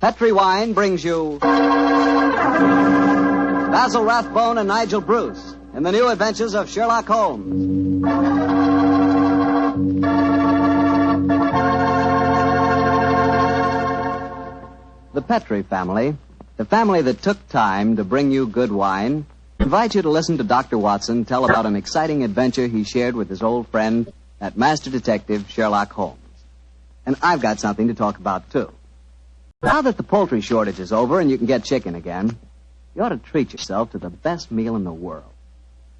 Petri Wine brings you Basil Rathbone and Nigel Bruce in the new adventures of Sherlock Holmes. The Petri family, the family that took time to bring you good wine, invite you to listen to Dr. Watson tell about an exciting adventure he shared with his old friend, that master detective, Sherlock Holmes. And I've got something to talk about, too. Now that the poultry shortage is over and you can get chicken again, you ought to treat yourself to the best meal in the world.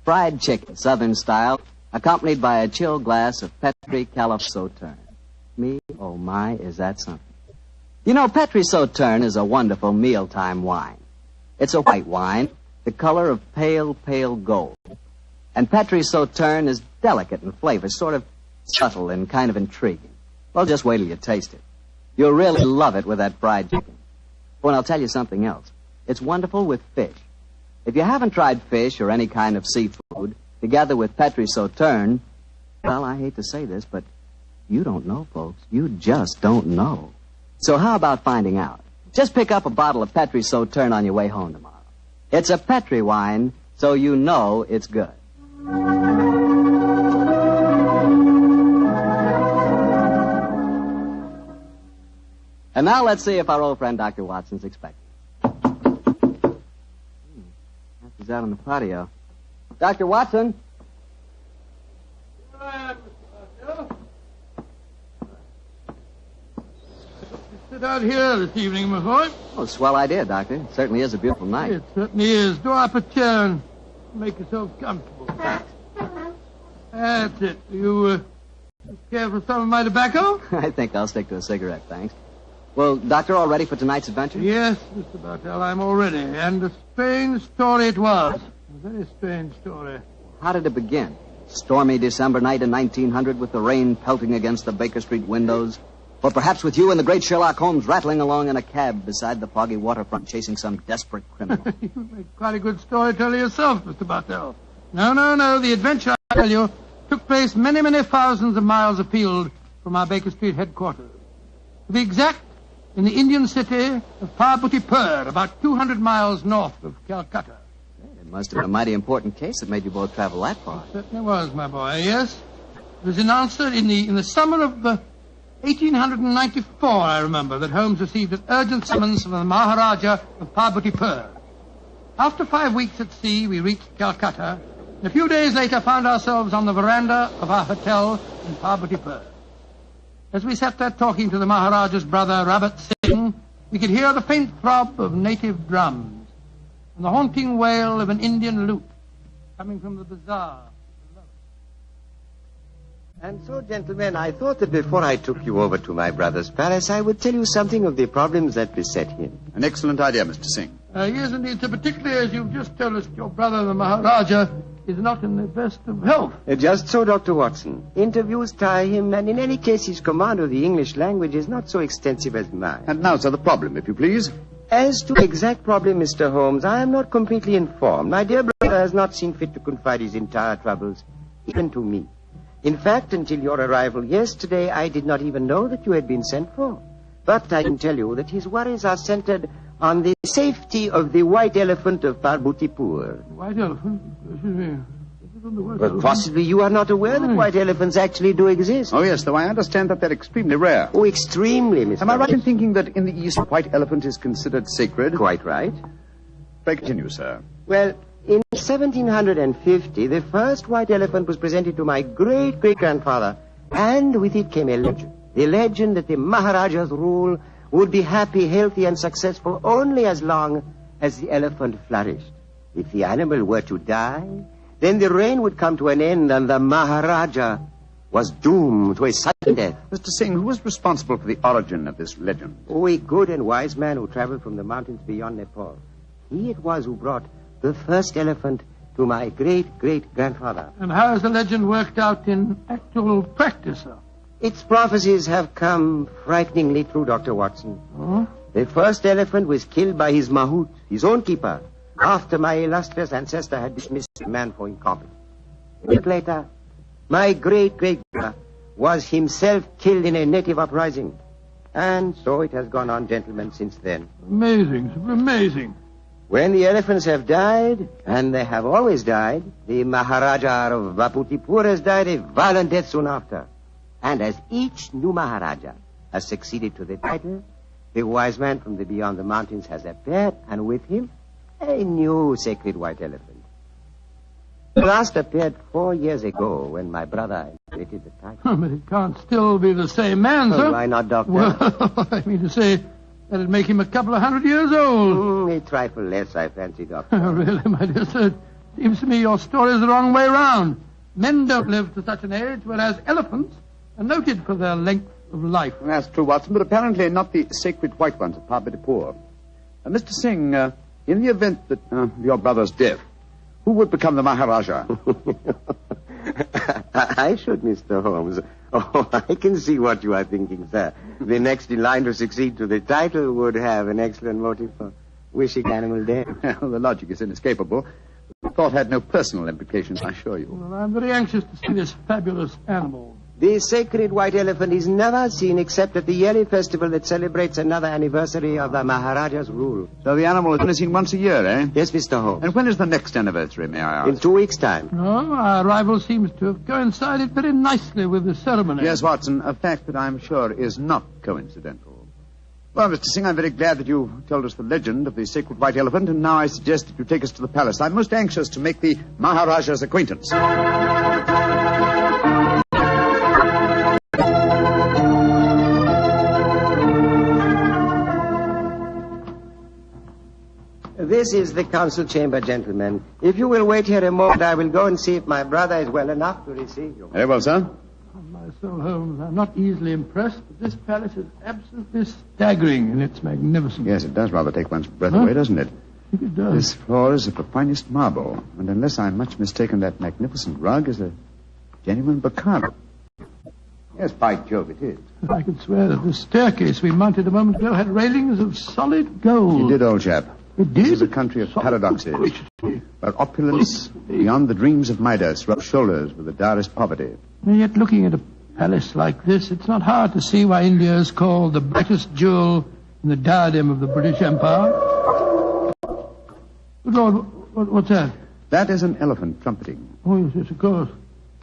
Fried chicken, Southern style, accompanied by a chilled glass of Petri Calif Sauterne. Me, oh my, is that something. You know, Petri Sauterne is a wonderful mealtime wine. It's a white wine, the color of pale, pale gold. And Petri Sauterne is delicate in flavor, sort of subtle and kind of intriguing. Well, just wait till you taste it. You'll really love it with that fried chicken. Oh, and I'll tell you something else. It's wonderful with fish. If you haven't tried fish or any kind of seafood, together with Petri Sauterne, well, I hate to say this, but you don't know, folks. You just don't know. So how about finding out? Just pick up a bottle of Petri Sauterne on your way home tomorrow. It's a Petri wine, so you know it's good. And now let's see if our old friend Dr. Watson's expecting. He's out on the patio. Dr. Watson? Here I am, Mr. Bartell. Sit out here this evening, my boy. Oh, swell idea, Doctor. It certainly is a beautiful night. It certainly is. Draw up a chair and make yourself comfortable. That's it. You care for some of my tobacco? I think I'll stick to a cigarette, thanks. Well, Doctor, all ready for tonight's adventure? Yes, Mr. Bartell, I'm all ready. And a strange story it was. A very strange story. How did it begin? Stormy December night in 1900 with the rain pelting against the Baker Street windows? Or perhaps with you and the great Sherlock Holmes rattling along in a cab beside the foggy waterfront chasing some desperate criminal? You make quite a good storyteller yourself, Mr. Bartell. No. The adventure, I tell you, took place many, many thousands of miles afield from our Baker Street headquarters. To be exact, in the Indian city of Parbutipur, about 200 miles north of Calcutta. It must have been a mighty important case that made you both travel that far. It certainly was, my boy, yes. It was announced in the summer of 1894, I remember, that Holmes received an urgent summons from the Maharaja of Parbutipur. After 5 weeks at sea, we reached Calcutta, and a few days later found ourselves on the veranda of our hotel in Parbutipur. As we sat there talking to the Maharaja's brother, Rabat Singh, we could hear the faint throb of native drums and the haunting wail of an Indian lute coming from the bazaar. And so, gentlemen, I thought that before I took you over to my brother's palace, I would tell you something of the problems that beset him. An excellent idea, Mr. Singh. Yes, indeed, sir, particularly as you've just told us your brother, the Maharaja, is not in the best of health. Just so, Dr. Watson. Interviews tire him, and in any case, his command of the English language is not so extensive as mine. And now, sir, the problem, if you please. As to the exact problem, Mr. Holmes, I am not completely informed. My dear brother has not seen fit to confide his entire troubles, even to me. In fact, until your arrival yesterday, I did not even know that you had been sent for. But I can tell you that his worries are centered on the safety of the white elephant of Parbutipur. White elephant? Excuse me. But possibly you are not aware that white elephants actually do exist. Oh, yes, though I understand that they're extremely rare. Oh, extremely, Mr. Am I right in thinking that in the East, a white elephant is considered sacred? Quite right. Pray continue, sir. Well, in 1750, the first white elephant was presented to my great-great-grandfather, and with it came a legend. The legend that the Maharaja's rule would be happy, healthy, and successful only as long as the elephant flourished. If the animal were to die, then the reign would come to an end, and the Maharaja was doomed to a sudden death. Mr. Singh, who was responsible for the origin of this legend? Oh, a good and wise man who traveled from the mountains beyond Nepal. He it was who brought the first elephant to my great-great-grandfather. And how has the legend worked out in actual practice, sir? Its prophecies have come frighteningly true, Dr. Watson. Oh? The first elephant was killed by his mahout, his own keeper, after my illustrious ancestor had dismissed the man for incompetence. A week later, my great-great-grandfather was himself killed in a native uprising. And so it has gone on, gentlemen, since then. Amazing, simply amazing. When the elephants have died, and they have always died, the Maharaja of Vaputipur has died a violent death soon after. And as each new Maharaja has succeeded to the title, the wise man from the beyond the mountains has appeared, and with him, a new sacred white elephant. The last appeared 4 years ago when my brother inherited the title. But it can't still be the same man, sir. Why not, Doctor? Well, I mean to say, that'd make him a couple of 100 years old. A trifle less, I fancy, Doctor. Oh, really, my dear sir? Seems to me your story is the wrong way round. Men don't live to such an age, whereas elephants are noted for their length of life. That's true, Watson, but apparently not the sacred white ones of Parbidipur. Mr. Singh, in the event that your brother's death, who would become the Maharaja? I should, Mr. Holmes. Oh, I can see what you are thinking, sir. The next in line to succeed to the title would have an excellent motive for wishing animal death. Well, the logic is inescapable. The thought had no personal implications, I assure you. Well, I'm very anxious to see this fabulous animal. The sacred white elephant is never seen except at the yearly festival that celebrates another anniversary of the Maharaja's rule. So the animal is only seen once a year, eh? Yes, Mr. Holmes. And when is the next anniversary, may I ask? In 2 weeks' time. Oh, our arrival seems to have coincided very nicely with the ceremony. Yes, Watson, a fact that I'm sure is not coincidental. Well, Mr. Singh, I'm very glad that you told us the legend of the sacred white elephant, and now I suggest that you take us to the palace. I'm most anxious to make the Maharaja's acquaintance. This is the council chamber, gentlemen. If you will wait here a moment, I will go and see if my brother is well enough to receive you. Very well, sir. On my soul, Holmes, I'm not easily impressed, but this palace is absolutely staggering in its magnificence. Yes, it does rather take one's breath away, doesn't it? I think it does. This floor is of the finest marble, and unless I'm much mistaken, that magnificent rug is a genuine brocade. Yes, by Jove, it is. I could swear that the staircase we mounted a moment ago had railings of solid gold. You did, old chap. It did? This is a country of paradoxes, where opulence beyond the dreams of Midas rubs shoulders with the direst poverty. And yet, looking at a palace like this, it's not hard to see why India is called the brightest jewel in the diadem of the British Empire. Good Lord, what's that? That is an elephant trumpeting. Oh, yes, of course.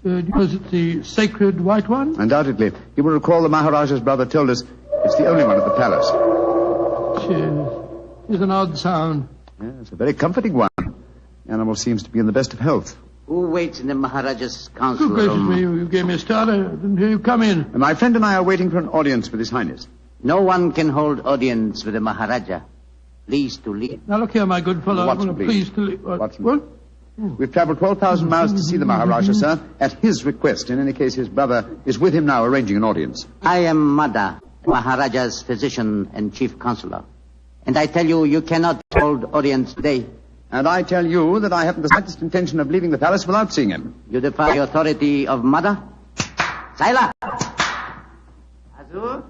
Because it's the sacred white one? Undoubtedly. You will recall the Maharaja's brother told us it's the only one at the palace. Cheers. It's an odd sound. Yes, a very comforting one. The animal seems to be in the best of health. Who waits in the Maharaja's council Good gracious room? me, you gave me a start. I didn't hear you come in. And my friend and I are waiting for an audience with His Highness. No one can hold audience with the Maharaja. Please to leave. Now, look here, my good fellow. Watson, I'm please. pleased to leave. Watson. What? We've traveled 12,000 miles to see the Maharaja, sir, at his request. In any case, his brother is with him now, arranging an audience. I am Mada, Maharaja's physician and chief counselor. And I tell you, you cannot hold audience today. And I tell you that I haven't the slightest intention of leaving the palace without seeing him. You defy the authority of Mada? Saila! Azur?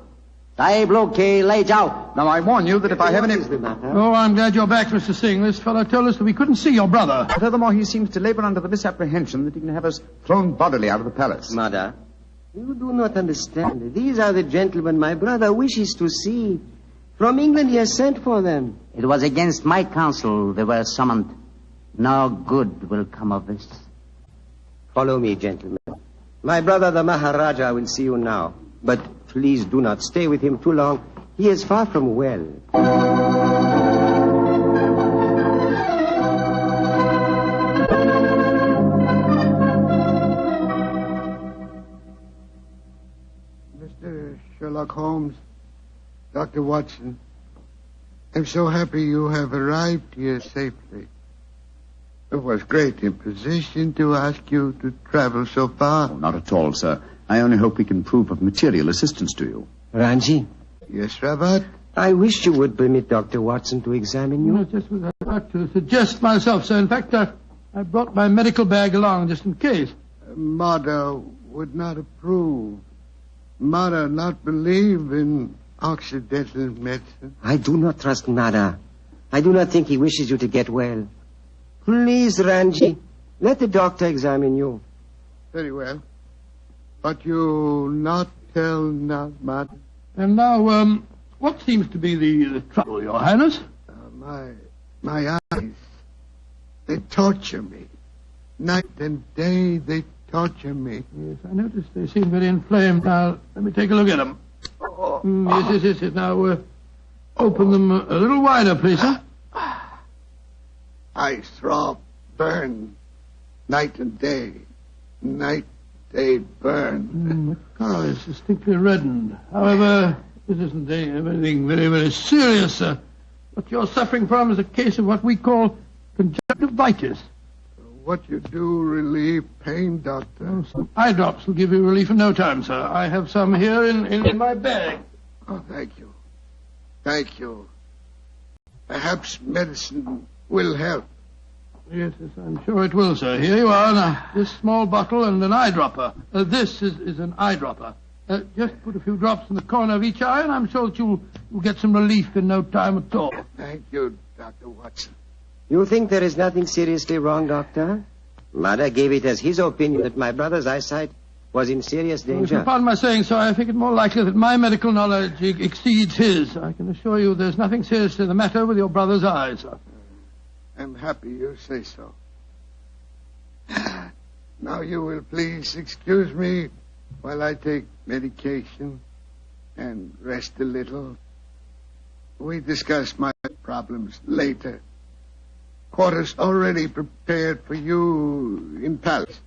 Sahib Loke lay jao. Now, I warn you that if I have any... Oh, I'm glad you're back, Mr. Singh. This fellow told us that we couldn't see your brother. Furthermore, he seems to labor under the misapprehension that he can have us thrown bodily out of the palace. Mother, you do not understand. These are the gentlemen my brother wishes to see. From England he has sent for them. It was against my counsel they were summoned. No good will come of this. Follow me, gentlemen. My brother, the Maharaja, will see you now. But please do not stay with him too long. He is far from well. Mr. Sherlock Holmes, Dr. Watson, I'm so happy you have arrived here safely. It was great imposition to ask you to travel so far. Oh, not at all, sir. I only hope we can prove of material assistance to you. Ranji, Yes, Rabat? I wish you would permit Dr. Watson to examine you. Not just with that, to suggest myself, sir. In fact, I brought my medical bag along just in case. Mother would not approve. Mother not believe in Occidental medicine. I do not trust Nada. I do not think he wishes you to get well. Please, Ranji, let the doctor examine you. Very well. But you not tell not, Mother. And now, what seems to be the trouble, Your Highness? My eyes, they torture me. Night and day, they torture me. Yes, I noticed they seem very inflamed. Now, let me take a look at them. Yes. Now, open them a little wider, please, sir. I throb, burn, night and day. Night, day, burn. The color is distinctly reddened. However, this isn't anything very, very serious, sir. What you're suffering from is a case of what we call conjunctivitis. What you do relieve pain, Doctor? Oh, some eye drops will give you relief in no time, sir. I have some here in my bag. Oh, thank you. Thank you. Perhaps medicine will help. Yes, I'm sure it will, sir. Here you are. Now, this small bottle and an eyedropper. This is an eyedropper. Just put a few drops in the corner of each eye, and I'm sure that you'll get some relief in no time at all. Thank you, Dr. Watson. You think there is nothing seriously wrong, Doctor? Mother gave it as his opinion that my brother's eyesight was in serious If you danger. pardon my saying so, I think it more likely that my medical knowledge exceeds his. I can assure you there's nothing seriously the matter with your brother's eyes, sir. I'm happy you say so. Now you will please excuse me while I take medication and rest a little. We discuss my problems later. Quarters already prepared for you in palace.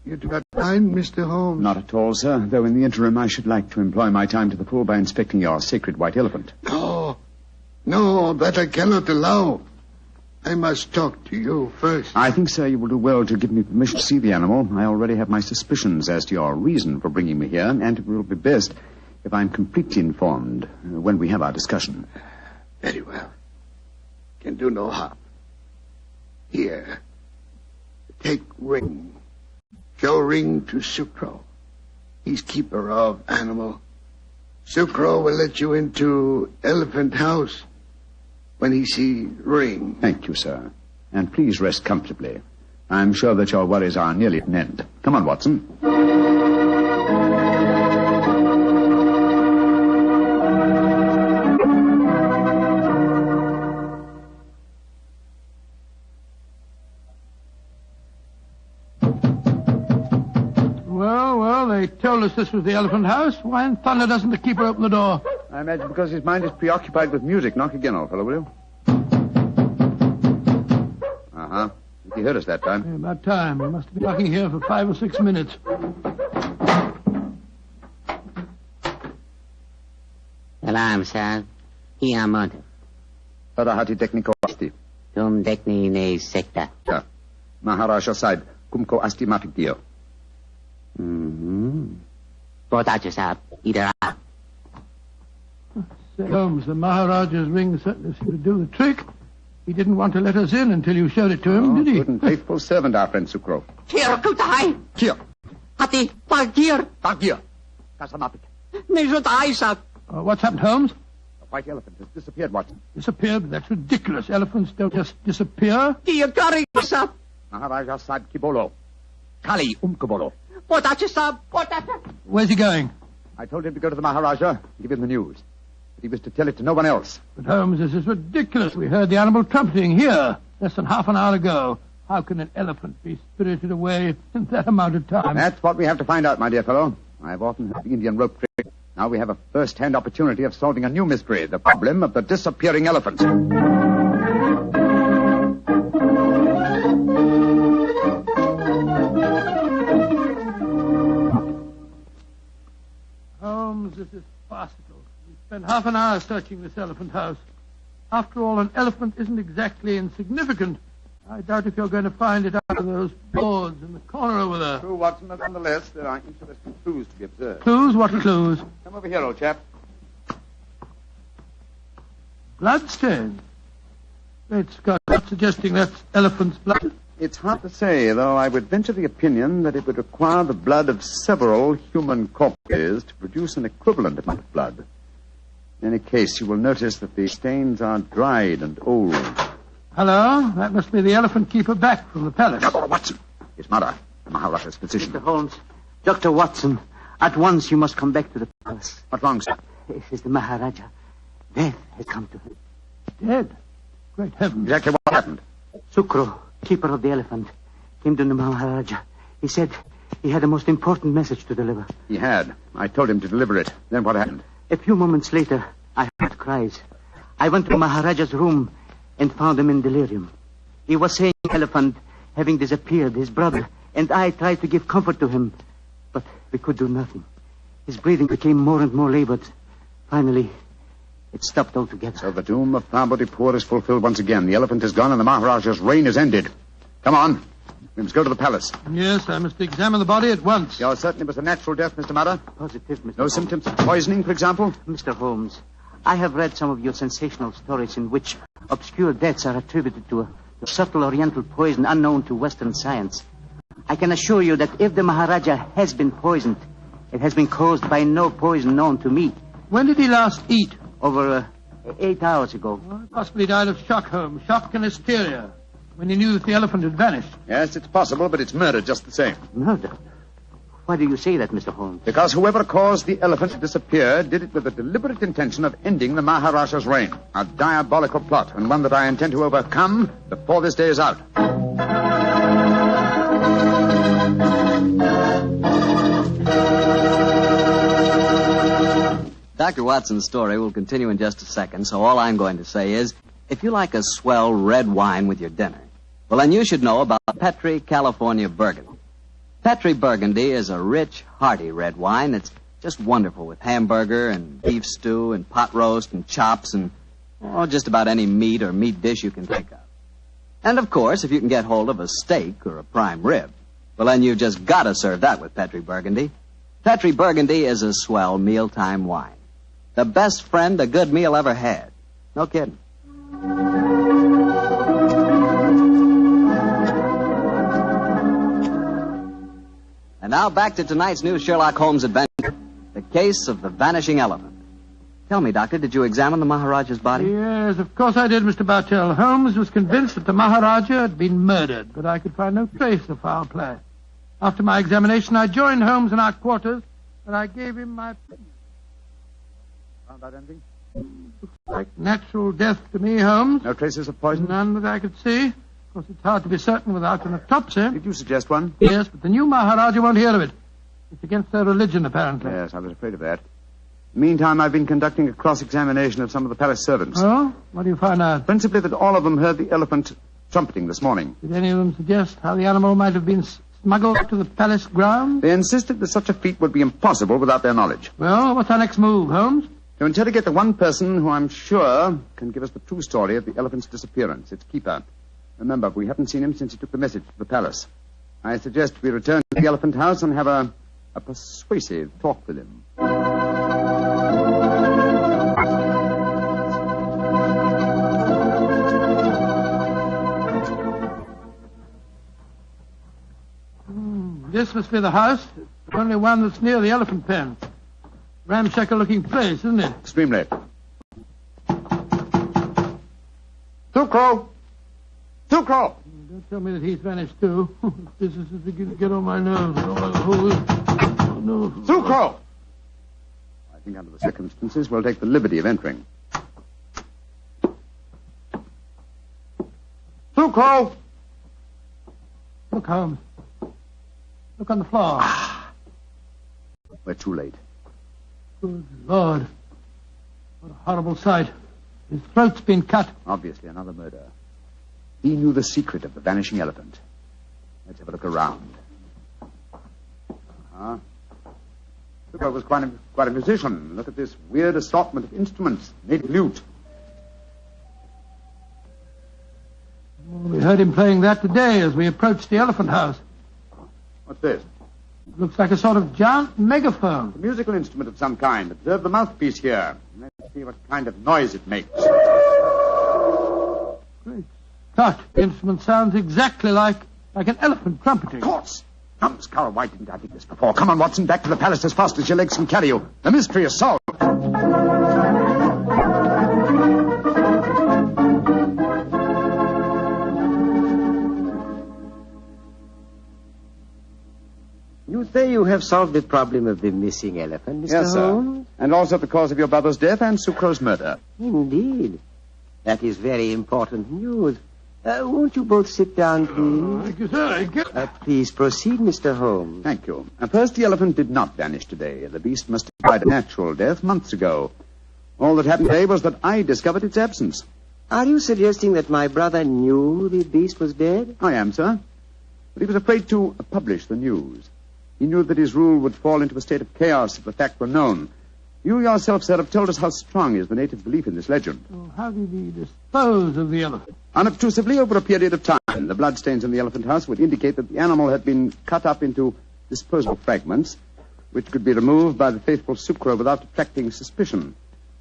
You do not mind, Mr. Holmes? Not at all, sir, though in the interim I should like to employ my time to the full by inspecting your sacred white elephant. No, that I cannot allow. I must talk to you first. I think, sir, you will do well to give me permission to see the animal. I already have my suspicions as to your reason for bringing me here, and it will be best if I'm completely informed when we have our discussion. Very well. Can do no harm. Here. Take Ring. Show Ring to Sucro. He's keeper of animal. Sucro will let you into Elephant House when he see Ring. Thank you, sir. And please rest comfortably. I'm sure that your worries are nearly at an end. Come on, Watson. Well, they told us this was the Elephant House. Why in thunder doesn't the keeper open the door? I imagine because his mind is preoccupied with music. Knock again, old fellow, will you? Uh-huh. He heard us that time. Yeah, about time. We must have been knocking here for 5 or 6 minutes. Salam, sir. Here, mother. Parahati technico asti. Tum dekni ne sekta. Ja. Maharaja side. Kumko asti mafikio. Potato sab. Either Say, Holmes, the Maharaja's ring certainly seemed to do the trick. He didn't want to let us in until you showed it to him, did he? Good and faithful servant, our friend Sucro. Here, kutai. Here. Hati, parkir. Here. Kasamapik. Nejutai sab. What's happened, Holmes? The white elephant has disappeared, Watson. Disappeared? That's ridiculous. Elephants don't just disappear. Tiagari sab. Maharaja side kibolo. Kali umkabolo. Potato sab. Potato. Where's he going? I told him to go to the Maharaja and give him the news. But he was to tell it to no one else. But, Holmes, this is ridiculous. We heard the animal trumpeting here less than half an hour ago. How can an elephant be spirited away in that amount of time? That's what we have to find out, my dear fellow. I've often heard the Indian rope trick. Now we have a first-hand opportunity of solving a new mystery, the problem of the disappearing elephant. Holmes, this is farcical. We spent half an hour searching this elephant house. After all, an elephant isn't exactly insignificant. I doubt if you're going to find it out of those boards in the corner over there. True, Watson, but nonetheless, there are interesting clues to be observed. Clues? What clues? Come over here, old chap. Bloodstains. Great Scott, not suggesting that's elephant's blood. It's hard to say, though I would venture the opinion that it would require the blood of several human corpses to produce an equivalent amount of blood. In any case, you will notice that the stains are dried and old. Hello? That must be the elephant keeper back from the palace. Watson, his mother, the Maharaja's physician. Mr. Holmes. Dr. Watson. At once you must come back to the palace. What's wrong, sir? This is the Maharaja. Death has come to him. Dead? Great heavens. Exactly what happened? Sukro, keeper of the elephant, came to the Maharaja. He said he had a most important message to deliver. He had. I told him to deliver it. Then what happened? A few moments later, I heard cries. I went to Maharaja's room and found him in delirium. He was saying elephant having disappeared, his brother, and I tried to give comfort to him, but we could do nothing. His breathing became more and more labored. Finally, it stopped altogether. So the doom of Parbotipur is fulfilled once again. The elephant is gone and the Maharaja's reign is ended. Come on. We must go to the palace. Yes, I must examine the body at once. Yours certainly was a natural death, Mr. Murder. Positive, Mr. No Holmes. symptoms of poisoning, for example? Mr. Holmes, I have read some of your sensational stories in which obscure deaths are attributed to a subtle oriental poison unknown to Western science. I can assure you that if the Maharaja has been poisoned, it has been caused by no poison known to me. When did he last eat? Over 8 hours ago. Well, possibly died of shock, Holmes. Shock and hysteria. When he knew that the elephant had vanished. Yes, it's possible, but it's murder just the same. Murder? Why do you say that, Mr. Holmes? Because whoever caused the elephant to disappear did it with the deliberate intention of ending the Maharaja's reign. A diabolical plot, and one that I intend to overcome before this day is out. Dr. Watson's story will continue in just a second, so all I'm going to say is, if you like a swell red wine with your dinner, well, then you should know about Petri California Burgundy. Petri Burgundy is a rich, hearty red wine that's just wonderful with hamburger and beef stew and pot roast and chops and just about any meat or meat dish you can think of. And, of course, if you can get hold of a steak or a prime rib, well, then you've just got to serve that with Petri Burgundy. Petri Burgundy is a swell mealtime wine. The best friend a good meal ever had. No kidding. And now back to tonight's new Sherlock Holmes adventure, the case of the Vanishing Elephant. Tell me, Doctor, did you examine the Maharaja's body? Yes, of course I did, Mr. Bartell. Holmes was convinced that the Maharaja had been murdered, but I could find no trace of foul play. After my examination, I joined Holmes in our quarters, and I gave him my opinion. Found out anything? Looks like natural death to me, Holmes. No traces of poison? None that I could see. Of course, it's hard to be certain without an autopsy. Did you suggest one? Yes, but the new Maharaja won't hear of it. It's against their religion, apparently. Yes, I was afraid of that. Meantime, I've been conducting a cross-examination of some of the palace servants. Oh? What do you find out? Principally that all of them heard the elephant trumpeting this morning. Did any of them suggest how the animal might have been smuggled to the palace grounds? They insisted that such a feat would be impossible without their knowledge. Well, what's our next move, Holmes? To interrogate the one person who I'm sure can give us the true story of the elephant's disappearance, its keeper. Remember, we haven't seen him since he took the message to the palace. I suggest we return to the elephant house and have a persuasive talk with him. This must be the house. The only one that's near the elephant pen. Ramshackle-looking place, isn't it? Extremely. Sukro! Sukro! Don't tell me that he's vanished, too. This is beginning to get on my nerves. Oh, no. Sukro! I think under the circumstances, we'll take the liberty of entering. Sukro! Look, Holmes. Look on the floor. We're too late. Good Lord. What a horrible sight. His throat's been cut. Obviously another murder. He knew the secret of the vanishing elephant. Let's have a look around. Sukro was quite a musician. Look at this weird assortment of instruments. Native lute. We heard him playing that today as we approached the elephant house. What's this? It looks like a sort of giant megaphone. A musical instrument of some kind. Observe the mouthpiece here. Let's see what kind of noise it makes. Great Scott. The instrument sounds exactly like an elephant trumpeting. Of course. Numbskull, why didn't I think this before? Come on, Watson, back to the palace as fast as your legs can carry you. The mystery is solved. You say you you have solved the problem of the missing elephant, Mr. Yes, Holmes? sir. And also the cause of your brother's death and Sucro's murder. Indeed. That is very important news. Won't you both sit down, please? Thank you, sir. Thank you. Please proceed, Mr. Holmes. Thank you. First, the elephant did not vanish today. The beast must have died a natural death months ago. All that happened today was that I discovered its absence. Are you suggesting that my brother knew the beast was dead? I am, sir. But he was afraid to publish the news. He knew that his rule would fall into a state of chaos if the fact were known. You yourself, sir, have told us how strong is the native belief in this legend. So how did he dispose of the elephant? Unobtrusively over a period of time. The bloodstains in the elephant house would indicate that the animal had been cut up into disposable fragments, which could be removed by the faithful Sucro without attracting suspicion.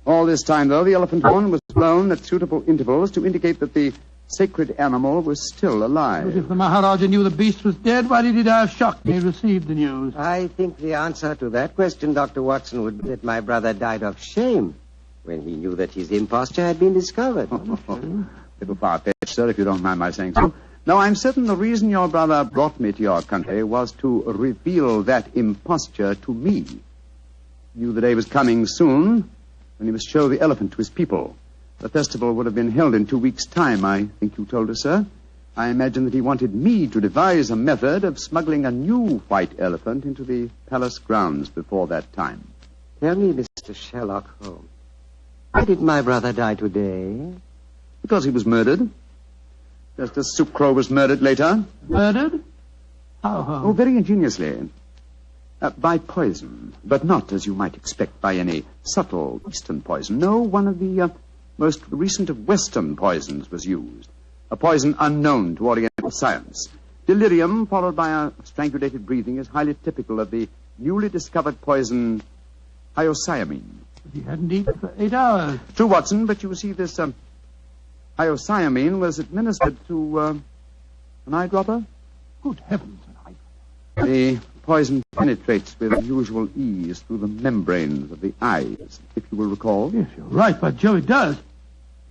All this time, though, the elephant horn was blown at suitable intervals to indicate that the sacred animal was still alive. But if the Maharaja knew the beast was dead, why did he die of shock when he received the news? I think the answer to that question, Dr. Watson, would be that my brother died of shame when he knew that his imposture had been discovered. Little far-fetched, sir, if you don't mind my saying so. No, I'm certain the reason your brother brought me to your country was to reveal that imposture to me. He knew the day was coming soon when he must show the elephant to his people. The festival would have been held in 2 weeks' time, I think you told us, sir. I imagine that he wanted me to devise a method of smuggling a new white elephant into the palace grounds before that time. Tell me, Mr. Sherlock Holmes, why did my brother die today? Because he was murdered. Just as Sucro was murdered later. Murdered? How? Oh, very ingeniously. By poison, but not, as you might expect, by any subtle Eastern poison. No, one of the most recent of Western poisons was used. A poison unknown to Oriental science. Delirium, followed by a strangulated breathing, is highly typical of the newly discovered poison hyoscyamine. He hadn't eaten for 8 hours. True, Watson, but you see, this hyoscyamine was administered to an eyedropper. Good heavens, an eye. The poison penetrates with unusual ease through the membranes of the eyes, if you will recall. Yes, you're right, by Joe, it does.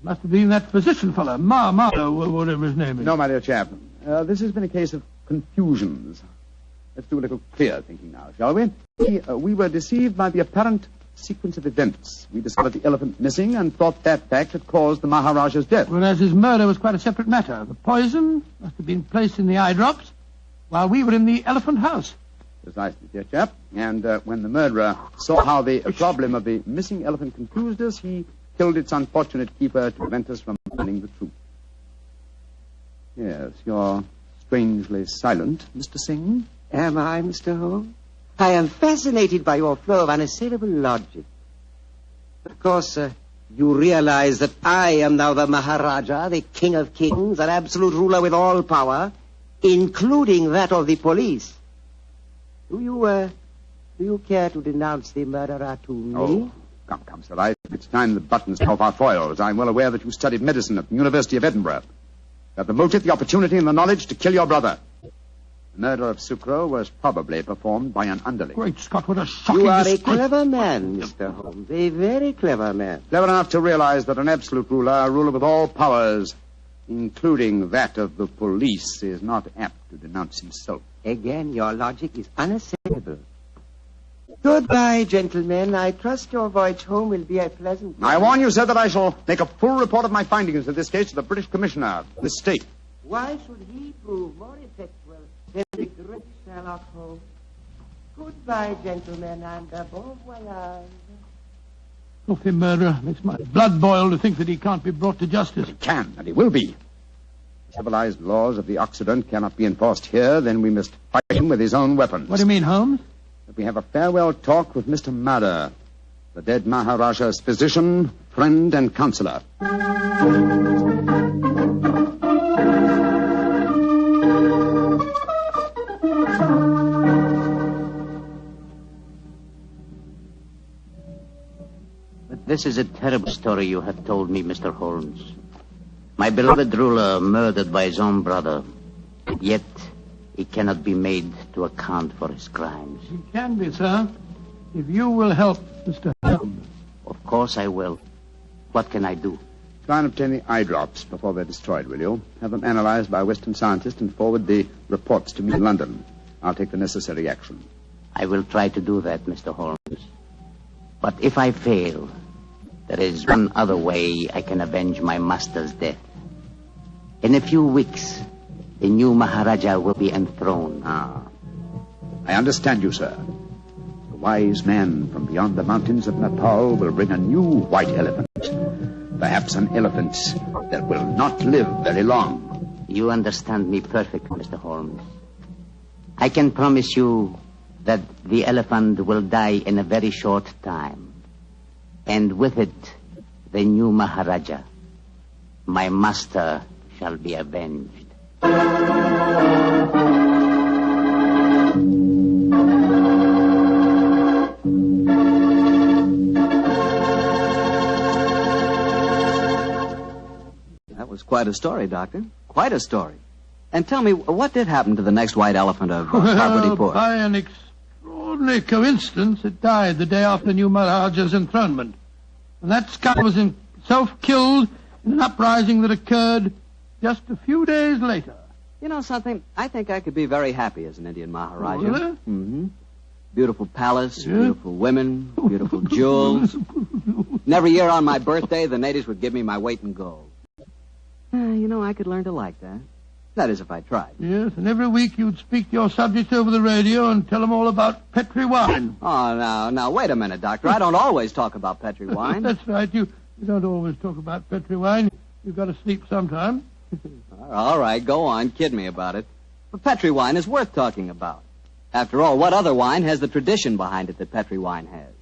Must have been that physician fellow, whatever his name is. No, my dear chap. This has been a case of confusions. Let's do a little clear thinking now, shall we? We were deceived by the apparent sequence of events. We discovered the elephant missing and thought that fact had caused the Maharaja's death. Whereas his murder was quite a separate matter. The poison must have been placed in the eye drops while we were in the elephant house. Precisely, dear chap. And when the murderer saw how the problem of the missing elephant confused us, he killed its unfortunate keeper to prevent us from learning the truth. Yes, you're strangely silent, Mr. Singh. Am I, Mr. Holmes? I am fascinated by your flow of unassailable logic. Of course, you realize that I am now the Maharaja, the king of kings, an absolute ruler with all power, including that of the police. Do you care to denounce the murderer to me? Oh, come, sir. I think it's time the buttons off our foils. I'm well aware that you studied medicine at the University of Edinburgh. You have the motive, the opportunity, and the knowledge to kill your brother. The murder of Sucro was probably performed by an underling. Great Scott, what a shocking You are a disgrace. clever man, Mr. Holmes. A very clever man. Clever enough to realize that an absolute ruler, a ruler with all powers, including that of the police, is not apt to denounce himself. Again, your logic is unassailable. Goodbye, gentlemen. I trust your voyage home will be a pleasant one. I warn you, sir, that I shall make a full report of my findings in this case to the British Commissioner of this state. Why should he prove more effectual than the great Sherlock Holmes? Goodbye, gentlemen, and bon voyage. Filthy murderer. Makes my blood boil to think that he can't be brought to justice. He can, and he will be. The civilized laws of the Occident cannot be enforced here, then we must fight him with his own weapons. What do you mean, Holmes? That we have a farewell talk with Mr. Madder, the dead Maharaja's physician, friend, and counselor. But this is a terrible story you have told me, Mr. Holmes. My beloved ruler murdered by his own brother. Yet he cannot be made to account for his crimes. He can be, sir, if you will help Mr. Holmes. Of course I will. What can I do? Try and obtain the eye drops before they're destroyed, will you? Have them analyzed by a Western scientist and forward the reports to me in London. I'll take the necessary action. I will try to do that, Mr. Holmes. But if I fail, there is one other way I can avenge my master's death. In a few weeks, the new Maharaja will be enthroned. I understand you, sir. The wise man from beyond the mountains of Nepal will bring a new white elephant. Perhaps an elephant that will not live very long. You understand me perfectly, Mr. Holmes. I can promise you that the elephant will die in a very short time. And with it, the new Maharaja, my master, shall be avenged. That was quite a story, Doctor. Quite a story. And tell me, what did happen to the next white elephant of Parvati-Pur? By an extraordinary coincidence, it died the day after the new Maharaja's enthronement. And that skull was himself killed in an uprising that occurred just a few days later. You know something? I think I could be very happy as an Indian Maharaja. Really? Mm-hmm. Beautiful palace, beautiful women, beautiful jewels. And every year on my birthday, the natives would give me my weight in gold. You know, I could learn to like that. That is, if I tried. Yes, and every week you'd speak to your subjects over the radio and tell them all about Petri wine. Oh, now, wait a minute, Doctor. I don't always talk about Petri wine. That's right. You don't always talk about Petri wine. You've got to sleep sometime. All right, go on. Kid me about it. But Petri wine is worth talking about. After all, what other wine has the tradition behind it that Petri wine has?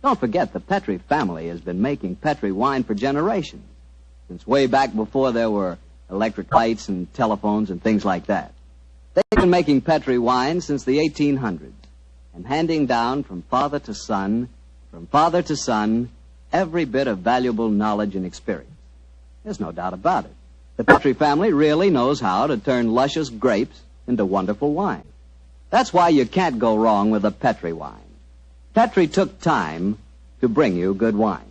Don't forget, the Petri family has been making Petri wine for generations. Since way back before there were electric lights and telephones and things like that. They've been making Petri wine since the 1800s and handing down from father to son, every bit of valuable knowledge and experience. There's no doubt about it. The Petri family really knows how to turn luscious grapes into wonderful wine. That's why you can't go wrong with a Petri wine. Petri took time to bring you good wine.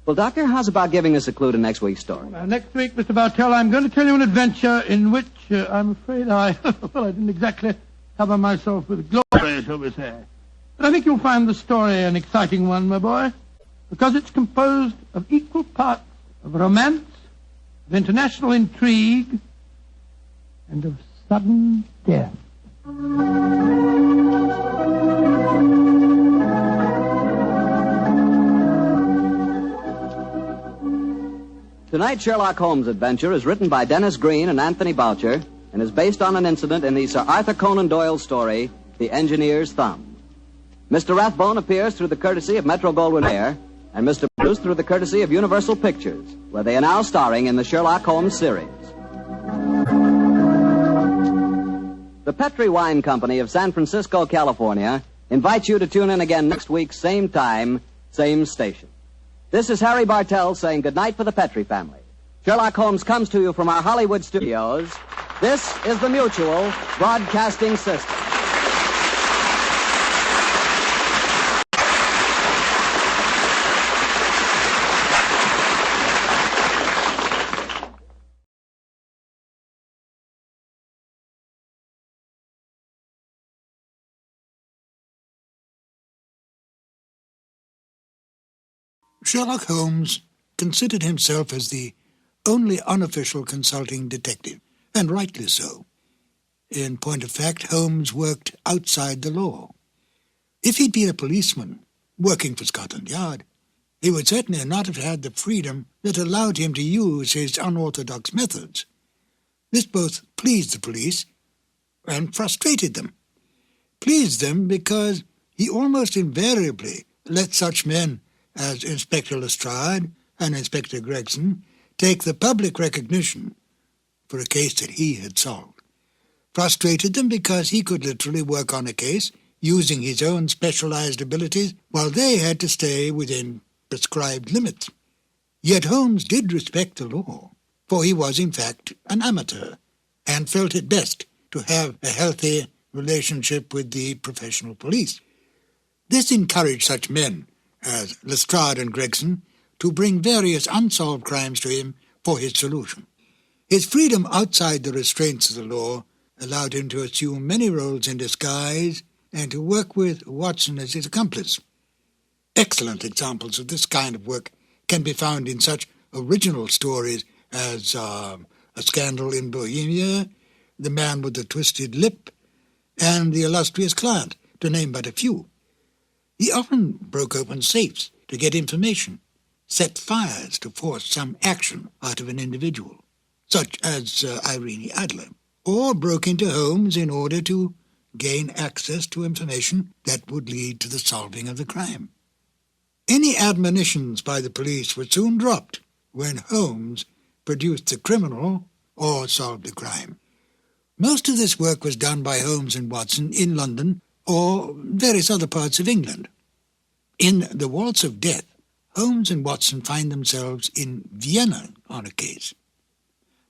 Well, Doctor, how's about giving us a clue to next week's story? Next week, Mr. Bartell, I'm going to tell you an adventure in which I'm afraid I didn't exactly cover myself with glory, shall we say. But I think you'll find the story an exciting one, my boy, because it's composed of equal parts of romance, of international intrigue, and of sudden death. Tonight's Sherlock Holmes adventure is written by Dennis Green and Anthony Boucher and is based on an incident in the Sir Arthur Conan Doyle story, The Engineer's Thumb. Mr. Rathbone appears through the courtesy of Metro-Goldwyn-Mayer and Mr. Bruce through the courtesy of Universal Pictures, where they are now starring in the Sherlock Holmes series. The Petri Wine Company of San Francisco, California, invites you to tune in again next week, same time, same station. This is Harry Bartell saying goodnight for the Petri family. Sherlock Holmes comes to you from our Hollywood studios. This is the Mutual Broadcasting System. Sherlock Holmes considered himself as the only unofficial consulting detective, and rightly so. In point of fact, Holmes worked outside the law. If he'd been a policeman working for Scotland Yard, he would certainly not have had the freedom that allowed him to use his unorthodox methods. This both pleased the police and frustrated them. Pleased them because he almost invariably let such men as Inspector Lestrade and Inspector Gregson take the public recognition for a case that he had solved. Frustrated them because he could literally work on a case using his own specialized abilities while they had to stay within prescribed limits. Yet Holmes did respect the law, for he was in fact an amateur and felt it best to have a healthy relationship with the professional police. This encouraged such men as Lestrade and Gregson to bring various unsolved crimes to him for his solution. His freedom outside the restraints of the law allowed him to assume many roles in disguise and to work with Watson as his accomplice. Excellent examples of this kind of work can be found in such original stories as A Scandal in Bohemia, The Man with the Twisted Lip, and The Illustrious Client, to name but a few. He often broke open safes to get information, set fires to force some action out of an individual, such as Irene Adler, or broke into homes in order to gain access to information that would lead to the solving of the crime. Any admonitions by the police were soon dropped when Holmes produced the criminal or solved the crime. Most of this work was done by Holmes and Watson in London or various other parts of England. In The Waltz of Death, Holmes and Watson find themselves in Vienna on a case.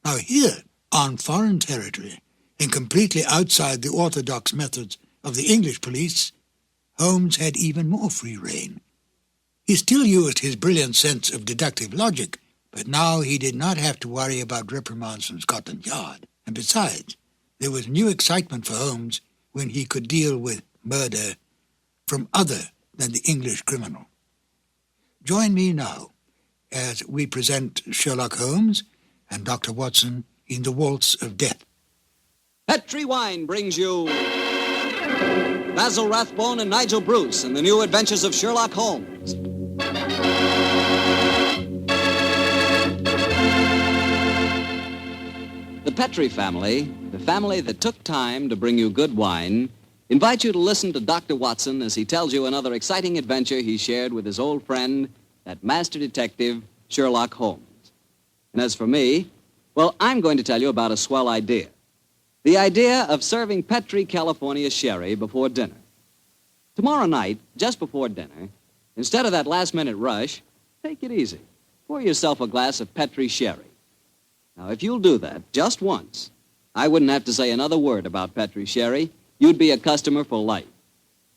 Now here, on foreign territory, and completely outside the orthodox methods of the English police, Holmes had even more free rein. He still used his brilliant sense of deductive logic, but now he did not have to worry about reprimands from Scotland Yard. And besides, there was new excitement for Holmes when he could deal with murder from other than the English criminal. Join me now as we present Sherlock Holmes and Dr. Watson in The Waltz of Death. Petri Wine brings you Basil Rathbone and Nigel Bruce in the new adventures of Sherlock Holmes. The Petri family, the family that took time to bring you good wine, invite you to listen to Dr. Watson as he tells you another exciting adventure he shared with his old friend, that master detective, Sherlock Holmes. And as for me, well, I'm going to tell you about a swell idea. The idea of serving Petri California sherry before dinner. Tomorrow night, just before dinner, instead of that last-minute rush, take it easy. Pour yourself a glass of Petri sherry. Now, if you'll do that just once, I wouldn't have to say another word about Petri sherry. You'd be a customer for life.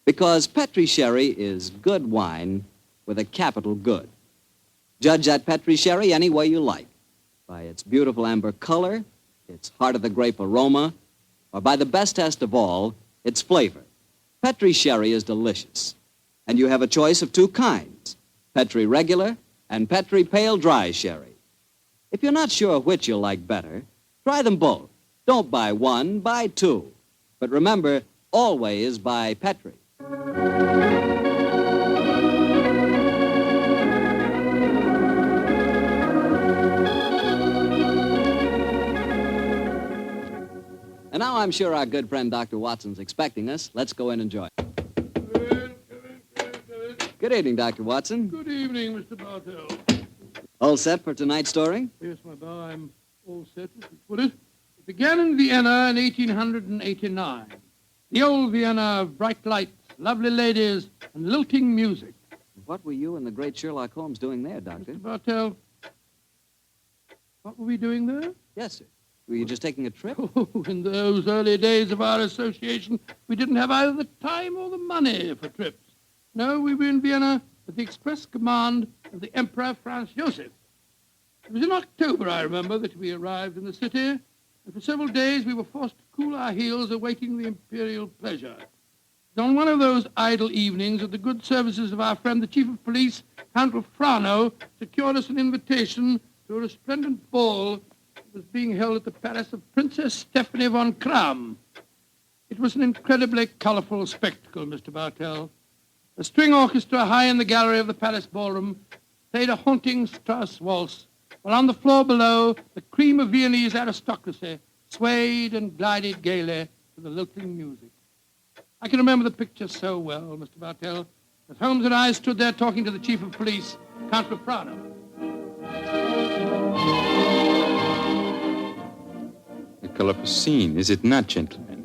Because Petri sherry is good wine with a capital good. Judge that Petri sherry any way you like. By its beautiful amber color, its heart-of-the-grape aroma, or by the best test of all, its flavor. Petri sherry is delicious. And you have a choice of two kinds, Petri regular and Petri pale dry sherry. If you're not sure which you'll like better, try them both. Don't buy one, buy two. But remember, always buy Petri. And now I'm sure our good friend Dr. Watson's expecting us. Let's go in and join. Good evening, Dr. Watson. Good evening, Mr. Bartell. All set for tonight's story? Yes, my boy, I'm all set, as you put it. It began in Vienna in 1889. The old Vienna of bright lights, lovely ladies, and lilting music. What were you and the great Sherlock Holmes doing there, Doctor? Mr. Bartell, what were we doing there? Yes, sir. Were you just taking a trip? Oh, in those early days of our association, we didn't have either the time or the money for trips. No, we were in Vienna at the express command of the Emperor Franz Joseph. It was in October, I remember, that we arrived in the city, and for several days we were forced to cool our heels awaiting the imperial pleasure. On one of those idle evenings that the good services of our friend, the Chief of Police, Count Frano, secured us an invitation to a resplendent ball that was being held at the palace of Princess Stephanie von Kram. It was an incredibly colorful spectacle, Mr. Bartell. A string orchestra high in the gallery of the palace ballroom played a haunting Strauss waltz, while on the floor below, the cream of Viennese aristocracy swayed and glided gaily to the lilting music. I can remember the picture so well, Mr. Bartell, as Holmes and I stood there talking to the Chief of Police, Count Frano. A colorful scene, is it not, gentlemen?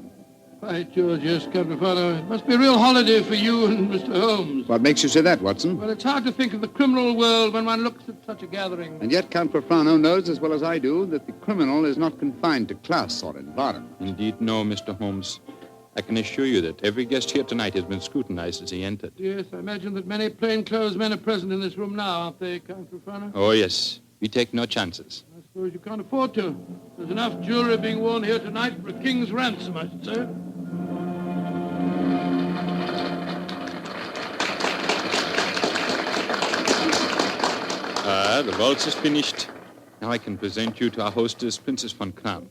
By George, yes, Count Frano. It must be a real holiday for you and Mr. Holmes. What makes you say that, Watson? Well, it's hard to think of the criminal world when one looks at such a gathering. And yet Count Frano knows as well as I do that the criminal is not confined to class or environment. Indeed, no, Mr. Holmes. I can assure you that every guest here tonight has been scrutinized as he entered. Yes, I imagine that many plainclothes men are present in this room now, aren't they, Count Frano? Oh, yes. We take no chances. I suppose you can't afford to. There's enough jewelry being worn here tonight for a king's ransom, I should say. the waltz is finished. Now I can present you to our hostess, Princess von Kram.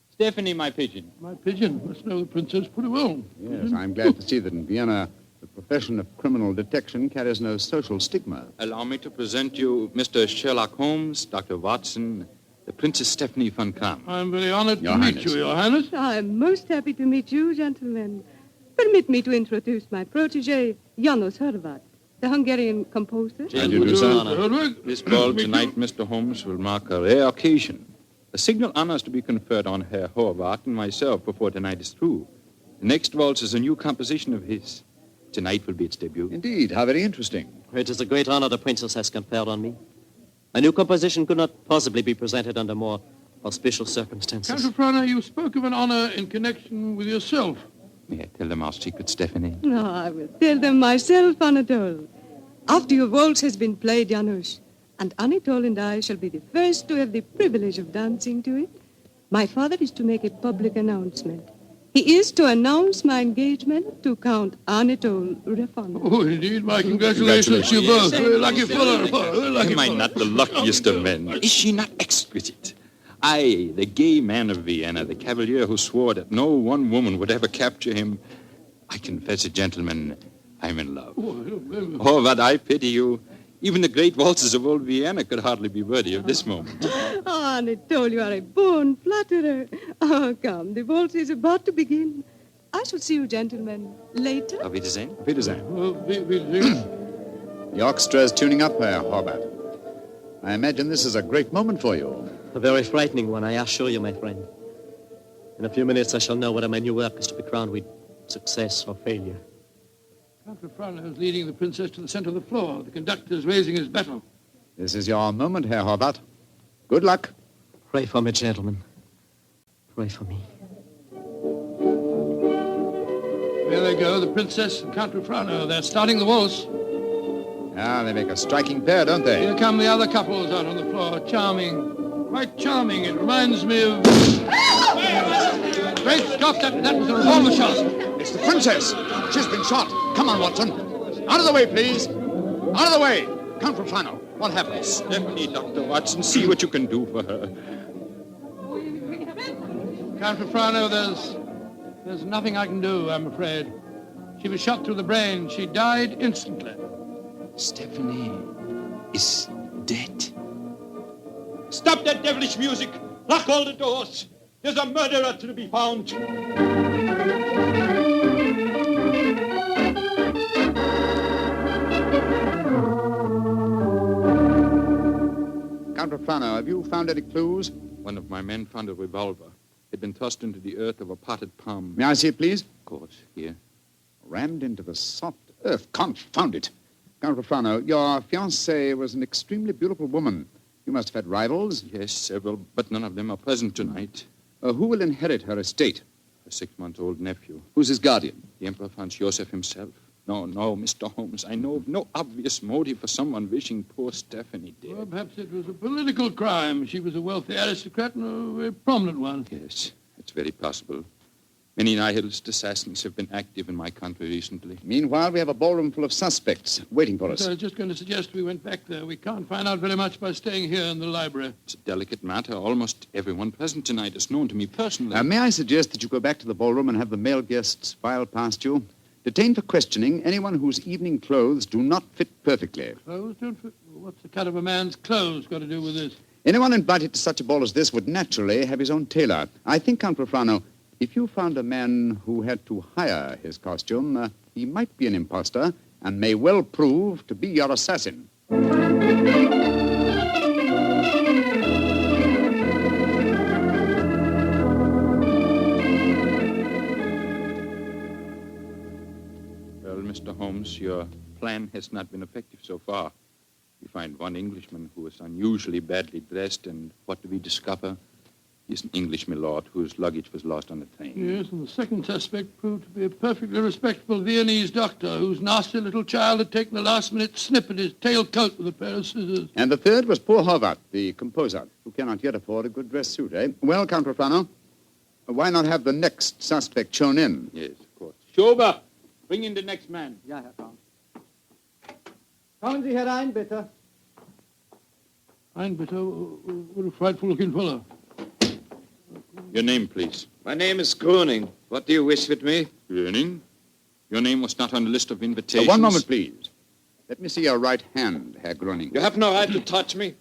Stephanie, my pigeon. My pigeon must know the princess pretty well. Yes, I'm glad to see that in Vienna the profession of criminal detection carries no social stigma. Allow me to present you Mr. Sherlock Holmes, Dr. Watson, the Princess Stephanie von Kram. I'm very honored Your to Highness. meet you, Your Highness. I'm most happy to meet you, gentlemen. Permit me to introduce my protege, Janos Horvat, the Hungarian composer. How do you do, sir? This ball tonight, Mr. Holmes, will mark a rare occasion. A signal honor is to be conferred on Herr Horvath and myself before tonight is through. The next waltz is a new composition of his. Tonight will be its debut. Indeed, how very interesting. It is a great honor the princess has conferred on me. A new composition could not possibly be presented under more auspicious circumstances. Count Frana, you spoke of an honor in connection with yourself. May I tell them our secret, Stephanie? No, I will tell them myself, Anatole. After your waltz has been played, Janusz, and Anatole and I shall be the first to have the privilege of dancing to it, my father is to make a public announcement. He is to announce my engagement to Count Anatole Rafon. Oh, indeed, my congratulations to you both. Very lucky fellow. Very lucky Am I fellow. not the luckiest of men? Is she not exquisite? I, the gay man of Vienna, the cavalier who swore that no one woman would ever capture him. I confess it, gentlemen, I'm in love. Oh, but I pity you. Even the great waltzes of old Vienna could hardly be worthy of this moment. Oh, Anatole, you are a born flatterer. Oh, come, the waltz is about to begin. I shall see you gentlemen later. Auf Wiedersehen. Wiedersehen. Well, The orchestra is tuning up, Herr Horvath. I imagine this is a great moment for you. A very frightening one, I assure you, my friend. In a few minutes, I shall know whether my new work is to be crowned with success or failure. Count Frana is leading the princess to the center of the floor. The conductor is raising his battle. This is your moment, Herr Horvath. Good luck. Pray for me, gentlemen. Pray for me. There they go, the princess and Count Frana. They're starting the waltz. Ah, they make a striking pair, don't they? Here come the other couples out on the floor. Charming. Quite charming. It reminds me of... Great Scott, that was a revolver shot. It's the princess. She's been shot. Come on, Watson. Out of the way, please. Out of the way. Count Rufano. What happened? Stephanie, Dr. Watson, see what you can do for her. Count Frano, there's nothing I can do, I'm afraid. She was shot through the brain. She died instantly. Stephanie is dead. Stop that devilish music! Lock all the doors! There's a murderer to be found! Count Rufano, have you found any clues? One of my men found a revolver. It had been thrust into the earth of a potted palm. May I see it, please? Of course, here. Rammed into the soft earth. Confound it. Count Rufano, your fiancée was an extremely beautiful woman. You must have had rivals. Yes, several, but none of them are present tonight. Who will inherit her estate? A 6-month-old nephew. Who's his guardian? The Emperor Franz Joseph himself. No, Mr. Holmes. I know of no obvious motive for someone wishing poor Stephanie dead. Well, perhaps it was a political crime. She was a wealthy aristocrat and a very prominent one. Yes, it's very possible. Many nihilist assassins have been active in my country recently. Meanwhile, we have a ballroom full of suspects waiting for us. So I was just going to suggest we went back there. We can't find out very much by staying here in the library. It's a delicate matter. Almost everyone present tonight is known to me personally. May I suggest that you go back to the ballroom and have the male guests file past you? Detain for questioning anyone whose evening clothes do not fit perfectly. Clothes don't fit? What's the cut of a man's clothes got to do with this? Anyone invited to such a ball as this would naturally have his own tailor. I think, Count Rufano, if you found a man who had to hire his costume, he might be an imposter and may well prove to be your assassin. Well, Mr. Holmes, your plan has not been effective so far. We find one Englishman who is unusually badly dressed, and what do we discover? He's an English milord whose luggage was lost on the train. Yes, and the second suspect proved to be a perfectly respectable Viennese doctor whose nasty little child had taken a last-minute snip at his tailcoat with a pair of scissors. And the third was poor Horvath, the composer, who cannot yet afford a good dress suit, eh? Well, Count Rufano, why not have the next suspect shown in? Yes, of course. Schober, bring in the next man. Ja, Herr Count. Kommen Sie herein, bitte. Fine, but what a frightful-looking fellow. Your name, please. My name is Gruning. What do you wish with me? Gruning? Your name was not on the list of invitations. One moment, please. Let me see your right hand, Herr Gruning. You have no right to touch me.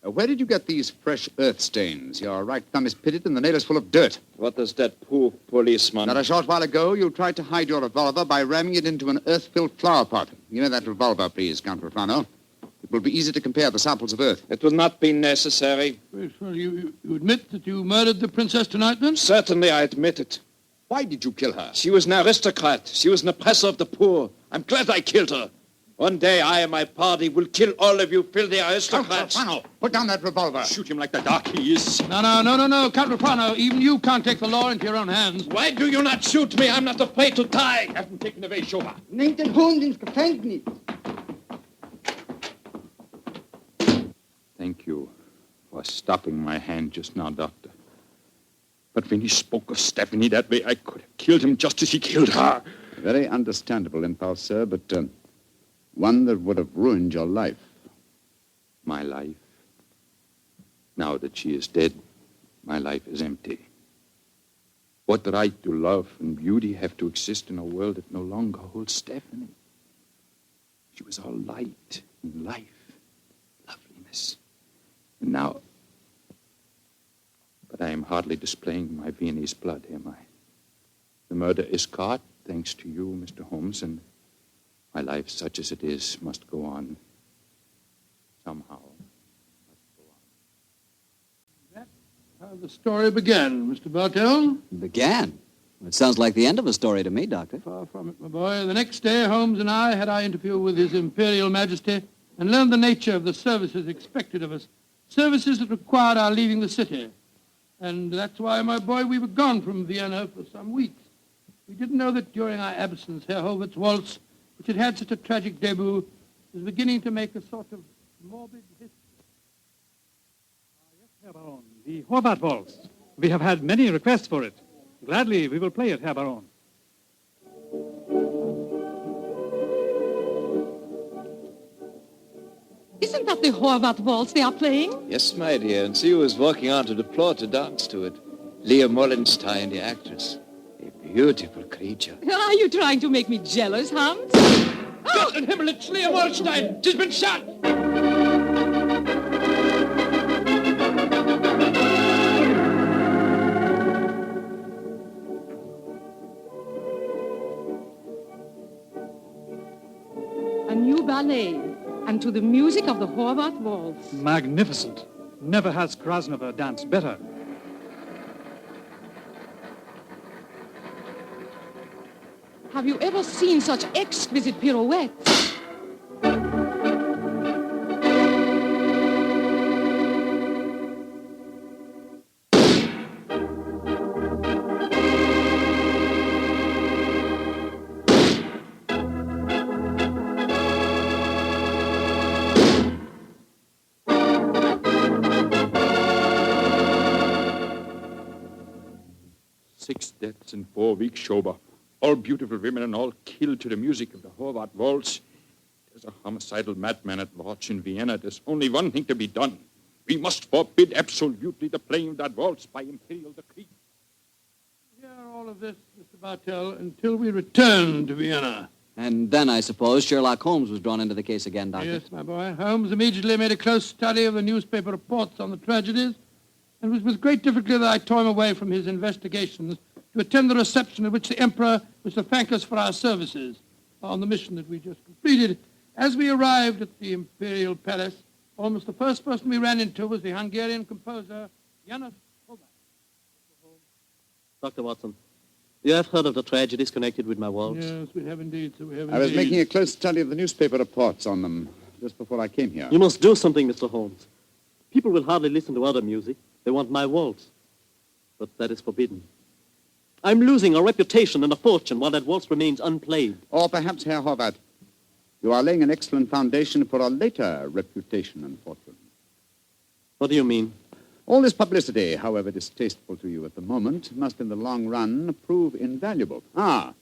Where did you get these fresh earth stains? Your right thumb is pitted and the nail is full of dirt. What does that poor policeman... Not a short while ago, you tried to hide your revolver by ramming it into an earth-filled flower pot. Give me that revolver, please, Count Rufano. It will be easy to compare the samples of earth. It will not be necessary. Well, you admit that you murdered the princess tonight, then? Certainly, I admit it. Why did you kill her? She was an aristocrat. She was an oppressor of the poor. I'm glad I killed her. One day, I and my party will kill all of you filthy aristocrats. Count Rufano, put down that revolver. Shoot him like the dark he is. No, Count Rufano. Even you can't take the law into your own hands. Why do you not shoot me? I'm not afraid to die. Have him taken away, Schober. Nehmt den Hund ins Gefängnis. Thank you for stopping my hand just now, Doctor. But when he spoke of Stephanie that way, I could have killed him just as he killed her. A very understandable impulse, sir, but one that would have ruined your life. My life? Now that she is dead, my life is empty. What right do love and beauty have to exist in a world that no longer holds Stephanie? She was all light and life, loveliness. And now... But I am hardly displaying my Viennese blood, am I? The murder is caught, thanks to you, Mr. Holmes, and my life, such as it is, must go on. Somehow. That's how the story began, Mr. Bartell. Began? It sounds like the end of a story to me, Doctor. Far from it, my boy. The next day, Holmes and I had our interview with His Imperial Majesty and learned the nature of the services expected of us. Services that required our leaving the city. And that's why, my boy, we were gone from Vienna for some weeks. We didn't know that during our absence, Herr Howarth's waltz, which had had such a tragic debut, was beginning to make a sort of morbid history. Yes, Herr Baron, the Horvath waltz. We have had many requests for it. Gladly, we will play it, Herr Baron. Isn't that the Horvath waltz they are playing? Yes, my dear, and see who is walking onto the floor to dance to it. Leah Mollenstein, the actress. A beautiful creature. Are you trying to make me jealous, Hans? Gott in Himmel, it's Leah Mollenstein! She's been shot! A new ballet, and to the music of the Horvath waltz. Magnificent. Never has Krasnova danced better. Have you ever seen such exquisite pirouettes? Six deaths in 4 weeks, Schober. All beautiful women and all killed to the music of the Horvath waltz. There's a homicidal madman at large in Vienna. There's only one thing to be done. We must forbid absolutely the playing of that waltz by imperial decree. Hear all of this, Mr. Bartell, until we return to Vienna. And then, I suppose, Sherlock Holmes was drawn into the case again, Doctor. Yes, my boy. Holmes immediately made a close study of the newspaper reports on the tragedies, and it was with great difficulty that I tore him away from his investigations to attend the reception at which the Emperor was to thank us for our services on the mission that we just completed. As we arrived at the Imperial Palace, almost the first person we ran into was the Hungarian composer, János Horváth. Dr. Watson, you have heard of the tragedies connected with my waltz? Yes, we have indeed, sir, we have indeed. I was making a close study of the newspaper reports on them just before I came here. You must do something, Mr. Holmes. People will hardly listen to other music. They want my waltz. But that is forbidden. I'm losing a reputation and a fortune while that waltz remains unplayed. Or perhaps, Herr Horvath, you are laying an excellent foundation for a later reputation and fortune. What do you mean? All this publicity, however distasteful to you at the moment, must in the long run prove invaluable. Ah,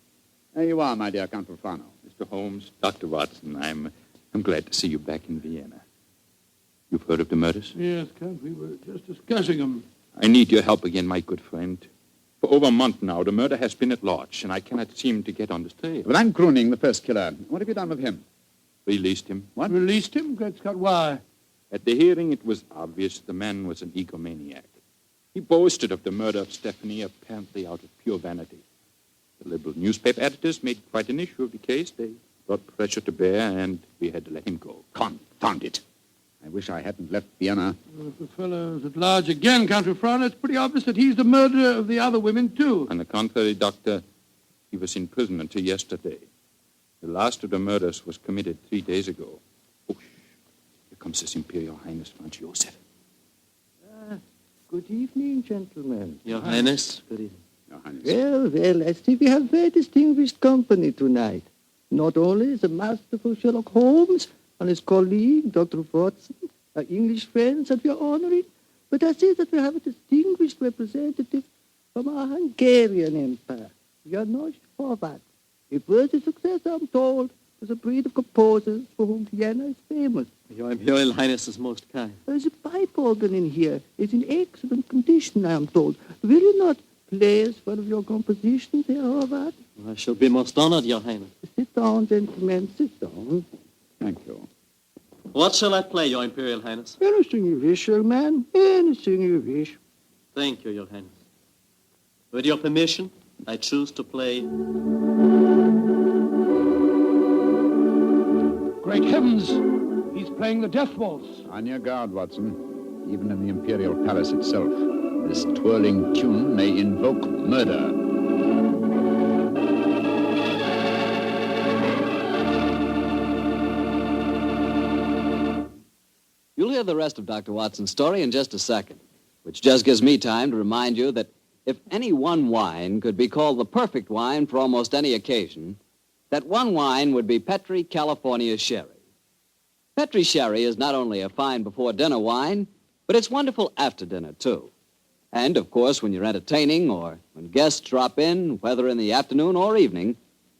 there you are, my dear Count Rufano. Mr. Holmes, Dr. Watson, I'm glad to see you back in Vienna. You've heard of the murders? Yes, Count, we were just discussing them. I need your help again, my good friend. For over a month now, the murder has been at large, and I cannot seem to get on the trail. Well, I'm Gruning, the first killer. What have you done with him? Released him. What? Released him? Great Scott, why? At the hearing, it was obvious the man was an egomaniac. He boasted of the murder of Stephanie, apparently out of pure vanity. The liberal newspaper editors made quite an issue of the case. They brought pressure to bear, and we had to let him go. Confound it. I wish I hadn't left Vienna. Well, if the fellow's at large again, Count Refran, it's pretty obvious that he's the murderer of the other women, too. On the contrary, Doctor, he was in prison until yesterday. The last of the murders was committed 3 days ago. Oh, here comes His Imperial Highness Franz Joseph. Good evening, gentlemen. Your Highness. Good evening. Your Highness. Well, I see we have very distinguished company tonight. Not only the masterful Sherlock Holmes and his colleague, Dr. Watson, our English friends that we are honoring, but I see that we have a distinguished representative from our Hungarian Empire, Janos Horváth. A worthy successor, I'm told, was a breed of composers for whom Vienna is famous. Your Imperial Highness is most kind. The pipe organ in here is in excellent condition, I am told. Will you not play us one of your compositions, Herr Horváth? I shall be most honored, Your Highness. Sit down, gentlemen, sit down. Thank you. What shall I play, Your Imperial Highness? Anything you wish, young man. Anything you wish. Thank you, Your Highness. With your permission, I choose to play... Great heavens! He's playing the death waltz. On your guard, Watson. Even in the Imperial Palace itself, this twirling tune may invoke murder. You'll hear the rest of Dr. Watson's story in just a second, which just gives me time to remind you that if any one wine could be called the perfect wine for almost any occasion, that one wine would be Petri California Sherry. Petri Sherry is not only a fine before-dinner wine, but it's wonderful after dinner, too. And, of course, when you're entertaining or when guests drop in, whether in the afternoon or evening,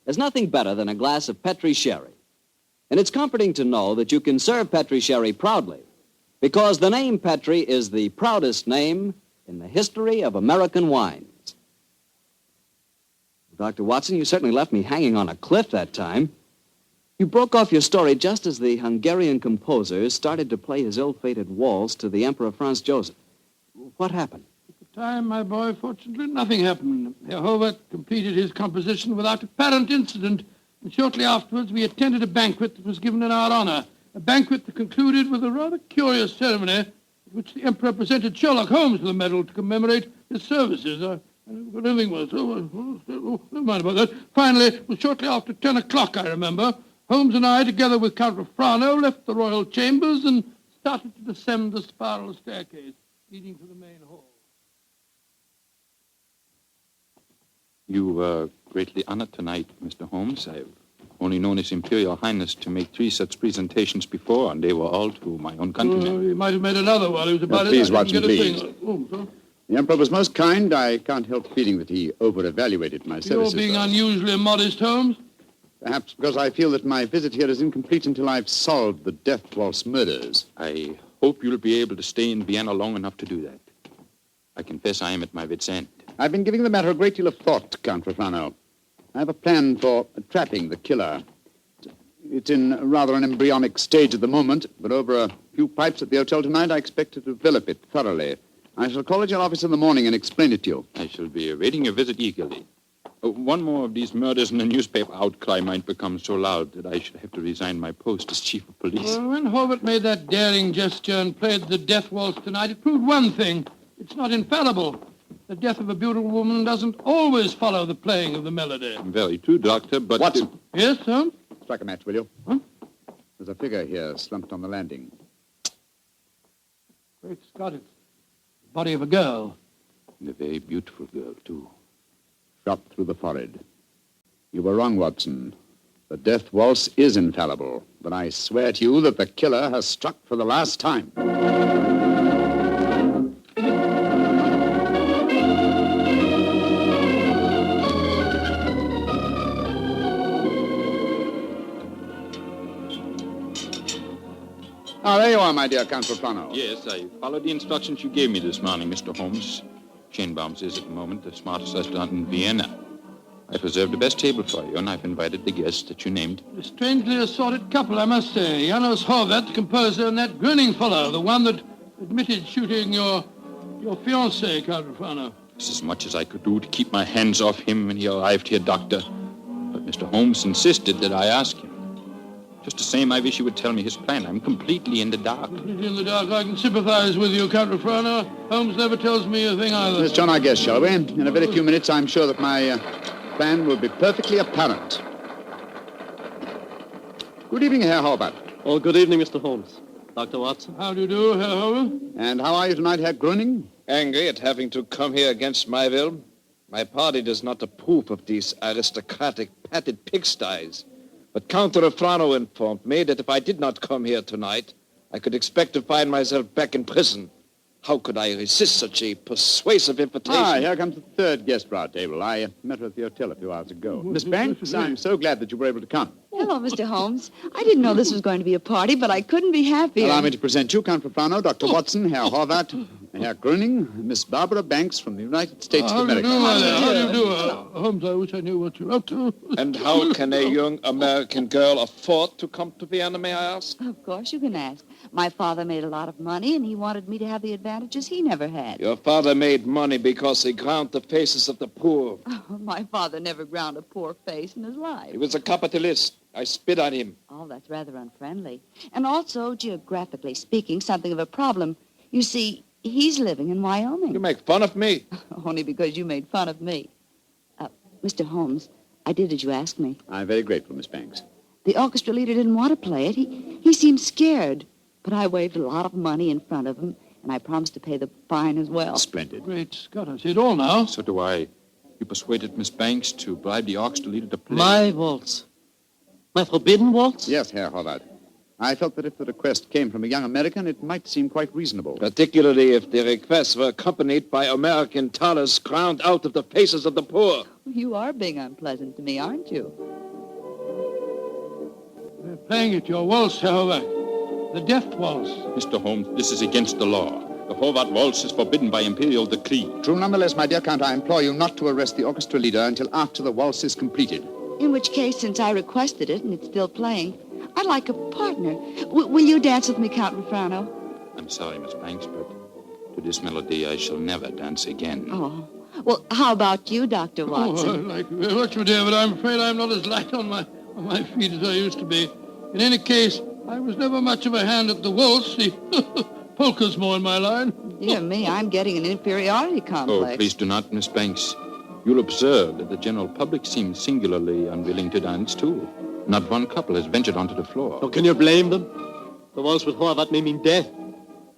there's nothing better than a glass of Petri Sherry. And it's comforting to know that you can serve Petri Sherry proudly, because the name Petri is the proudest name in the history of American wines. Dr. Watson, you certainly left me hanging on a cliff that time. You broke off your story just as the Hungarian composer started to play his ill-fated waltz to the Emperor Franz Joseph. What happened? At the time, my boy, fortunately, nothing happened. Herr Horváth completed his composition without apparent incident, and shortly afterwards we attended a banquet that was given in our honor, a banquet that concluded with a rather curious ceremony at which the Emperor presented Sherlock Holmes with a medal to commemorate his services. What everything was. Never mind about that. Finally, it was shortly after 10 o'clock, I remember. Holmes and I, together with Count Refrano, left the royal chambers and started to descend the spiral staircase leading to the main hall. You were greatly honored tonight, Mr. Holmes. I've only known His Imperial Highness to make 3 such presentations before, and they were all to my own countrymen. He might have made another while he was about Please, it. Watson, please. Sorry. The Emperor was most kind. I can't help feeling that he over-evaluated my services. You're being unusually modest, Holmes. Perhaps because I feel that my visit here is incomplete until I've solved the death waltz murders. I hope you'll be able to stay in Vienna long enough to do that. I confess I am at my wit's end. I've been giving the matter a great deal of thought, Count Refrano. I have a plan for trapping the killer. It's in rather an embryonic stage at the moment, but over a few pipes at the hotel tonight, I expect to develop it thoroughly. I shall call at your office in the morning and explain it to you. I shall be awaiting your visit eagerly. One more of these murders and the newspaper outcry might become so loud that I should have to resign my post as chief of police. Well, when Horváth made that daring gesture and played the death waltz tonight, it proved one thing. It's not infallible. The death of a beautiful woman doesn't always follow the playing of the melody. Very true, Doctor, but... Watson. Yes, Holmes? Strike a match, will you? Huh? There's a figure here slumped on the landing. Great Scott, it's the body of a girl. And a very beautiful girl, too. Shot through the forehead. You were wrong, Watson. The death waltz is infallible, but I swear to you that the killer has struck for the last time. Ah, there you are. more, my dear Count Profano. Yes, I followed the instructions you gave me this morning, Mr. Holmes. Schenbaum's is at the moment the smartest restaurant in Vienna. I preserved the best table for you, and I've invited the guests that you named. A strangely assorted couple, I must say. Janos Horvath, composer, and that grinning fellow, the one that admitted shooting your fiancée, Count Profano. It's as much as I could do to keep my hands off him when he arrived here, Doctor. But Mr. Holmes insisted that I ask him. Just the same, I wish he would tell me his plan. I'm completely in the dark. Completely in the dark. I can sympathize with you, Count Profano. Holmes never tells me a thing either. Let's join our guests, shall we? In a very few minutes, I'm sure that my plan will be perfectly apparent. Good evening, Herr Horvath. Oh, good evening, Mr. Holmes. Dr. Watson. How do you do, Herr Horvath? And how are you tonight, Herr Gröning? Angry at having to come here against my will. My party does not approve of these aristocratic, padded pigsties. But Count Refrano informed me that if I did not come here tonight, I could expect to find myself back in prison. How could I resist such a persuasive invitation? Ah, here comes the third guest for our table. I met her at the hotel a few hours ago. Miss Banks, I'm so glad that you were able to come. Hello, Mr. Holmes. I didn't know this was going to be a party, but I couldn't be happier. Allow me to present you, Count Profano, Dr. Watson, Herr Horvath, Herr Gröning, Miss Barbara Banks from the United States of America. How do you do? Holmes, I wish I knew what you're up to. And how can a young American girl afford to come to Vienna, may I ask? Of course you can ask. My father made a lot of money, and he wanted me to have the advantages he never had. Your father made money because he ground the faces of the poor. Oh, my father never ground a poor face in his life. He was a capitalist. I spit on him. Oh, that's rather unfriendly. And also, geographically speaking, something of a problem. You see, he's living in Wyoming. You make fun of me. Only because you made fun of me. Mr. Holmes, I did as you asked me. I'm very grateful, Miss Banks. The orchestra leader didn't want to play it. He seemed scared. But I waved a lot of money in front of him, and I promised to pay the fine as well. Splendid. Great Scott, I see it all now. So do I. You persuaded Miss Banks to bribe the orchestra leader to play. My waltz. My forbidden waltz? Yes, Herr Horvath. I felt that if the request came from a young American, it might seem quite reasonable. Particularly if the requests were accompanied by American dollars ground out of the faces of the poor. You are being unpleasant to me, aren't you? They're playing it, your waltz, Herr Horvath. The death waltz. Mr. Holmes, this is against the law. The Horvath waltz is forbidden by imperial decree. True, nonetheless, my dear Count, I implore you not to arrest the orchestra leader until after the waltz is completed. In which case, since I requested it and it's still playing, I'd like a partner. Will you dance with me, Count Refrano? I'm sorry, Miss Banks, but to this melody I shall never dance again. Oh. Well, how about you, Dr. Watson? Oh, I like you very much, my dear, but I'm afraid I'm not as light on my feet as I used to be. In any case, I was never much of a hand at the waltz. The polka's more in my line. Dear me, I'm getting an inferiority complex. Oh, please do not, Miss Banks. You'll observe that the general public seems singularly unwilling to dance, too. Not one couple has ventured onto the floor. Oh, can you blame them? The waltz with Horvath may mean death.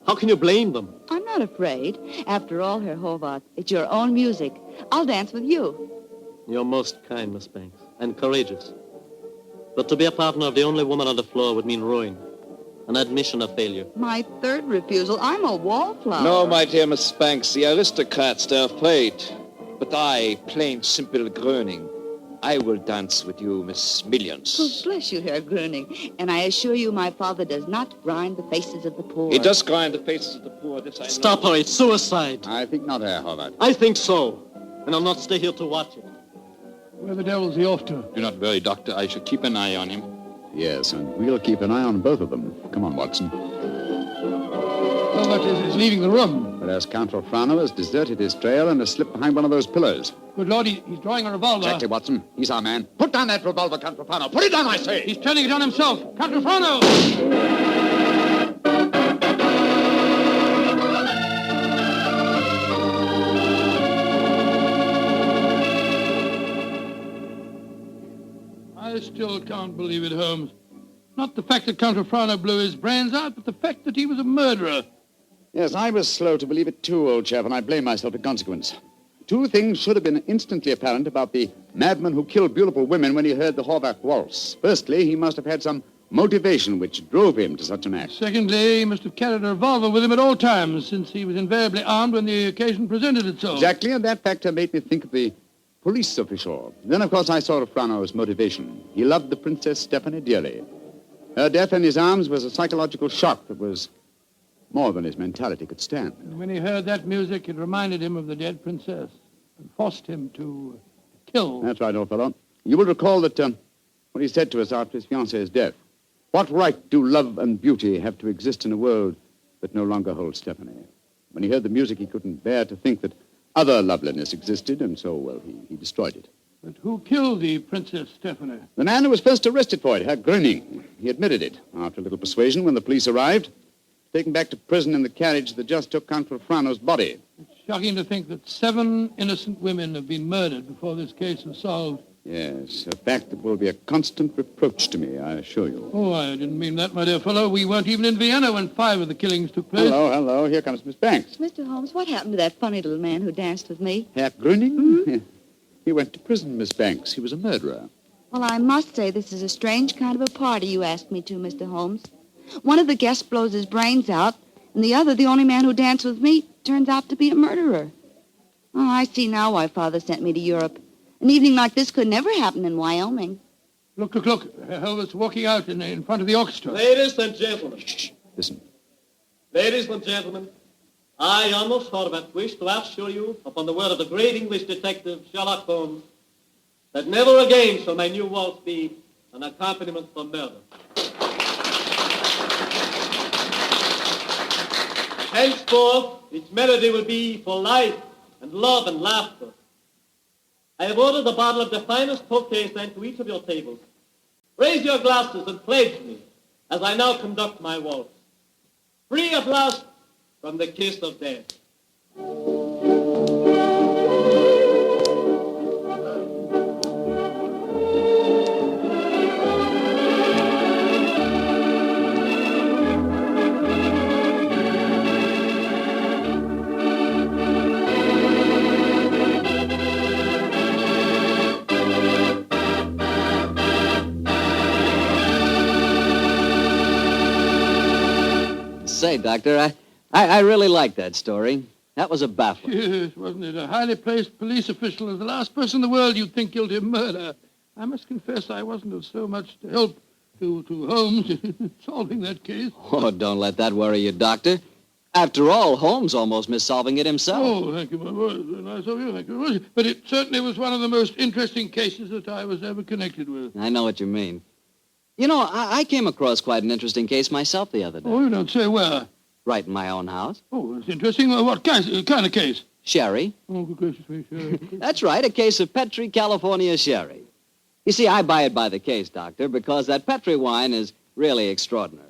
How can you blame them? I'm not afraid. After all, Herr Horvath, it's your own music. I'll dance with you. You're most kind, Miss Banks, and courageous. But to be a partner of the only woman on the floor would mean ruin. An admission of failure. My third refusal. I'm a wallflower. No, my dear Miss Banks, the aristocrats, they're afraid. But I, plain, simple Gröning, I will dance with you, Miss Millions. Oh, bless you, Herr Gröning. And I assure you my father does not grind the faces of the poor. He does grind the faces of the poor, this I know. Stop her, it's suicide. I think not, Herr Horvath. I think so. And I'll not stay here to watch it. Where the devil's he off to? Do not worry, Doctor. I shall keep an eye on him. Yes, and we'll keep an eye on both of them. Come on, Watson. Horvath is leaving the room. Whereas Count Refrano has deserted his trail and has slipped behind one of those pillars. Good Lord, he's drawing a revolver. Exactly, Watson. He's our man. Put down that revolver, Count Refrano. Put it down, I say! He's turning it on himself. Count Refrano! I still can't believe it, Holmes. Not the fact that Count Refrano blew his brains out, but the fact that he was a murderer. Yes, I was slow to believe it too, old chap, and I blame myself in consequence. Two things should have been instantly apparent about the madman who killed beautiful women when he heard the Horvath waltz. Firstly, he must have had some motivation which drove him to such an act. Secondly, he must have carried a revolver with him at all times, since he was invariably armed when the occasion presented itself. Exactly, and that factor made me think of the police official. Then, of course, I saw Refrano's motivation. He loved the Princess Stephanie dearly. Her death in his arms was a psychological shock that was more than his mentality could stand. And when he heard that music, it reminded him of the dead princess and forced him to kill. That's right, old fellow. You will recall that what he said to us after his fiancée's death. What right do love and beauty have to exist in a world that no longer holds Stephanie? When he heard the music, he couldn't bear to think that other loveliness existed, and so, well, he destroyed it. But who killed the Princess Stephanie? The man who was first arrested for it, Herr Gröning. He admitted it after a little persuasion when the police arrived. Taken back to prison in the carriage that just took Count Refrano's body. It's shocking to think that 7 innocent women have been murdered before this case was solved. Yes, a fact that will be a constant reproach to me, I assure you. Oh, I didn't mean that, my dear fellow. We weren't even in Vienna when 5 of the killings took place. Hello. Here comes Miss Banks. Mr. Holmes, what happened to that funny little man who danced with me? Herr Gröning? Mm-hmm. He went to prison, Miss Banks. He was a murderer. Well, I must say this is a strange kind of a party you asked me to, Mr. Holmes. One of the guests blows his brains out, and the other, the only man who danced with me, turns out to be a murderer. Oh, I see now why Father sent me to Europe. An evening like this could never happen in Wyoming. Look. Helvet's walking out in front of the orchestra. Ladies and gentlemen. Shh. Listen. Ladies and gentlemen, I, Arnold Horvath, wish to assure you, upon the word of the great English detective Sherlock Holmes, that never again shall my new waltz be an accompaniment for murder. Henceforth, its melody will be for life and love and laughter. I have ordered a bottle of the finest Tokay sent to each of your tables. Raise your glasses and pledge me as I now conduct my waltz. Free at last from the kiss of death. Say, Doctor, I really like that story. That was a baffler. Yes, wasn't it? A highly placed police official is the last person in the world you'd think guilty of murder. I must confess I wasn't of so much help to Holmes in solving that case. Oh, don't let that worry you, Doctor. After all, Holmes almost missed solving it himself. Oh, thank you, my boy. Very nice of you. Thank you very much. But it certainly was one of the most interesting cases that I was ever connected with. I know what you mean. You know, I came across quite an interesting case myself the other day. Oh, you don't say where? Right in my own house. Oh, that's interesting. What kind of case? Sherry. Oh, good gracious me, sherry. That's right, a case of Petri California sherry. You see, I buy it by the case, Doctor, because that Petri wine is really extraordinary.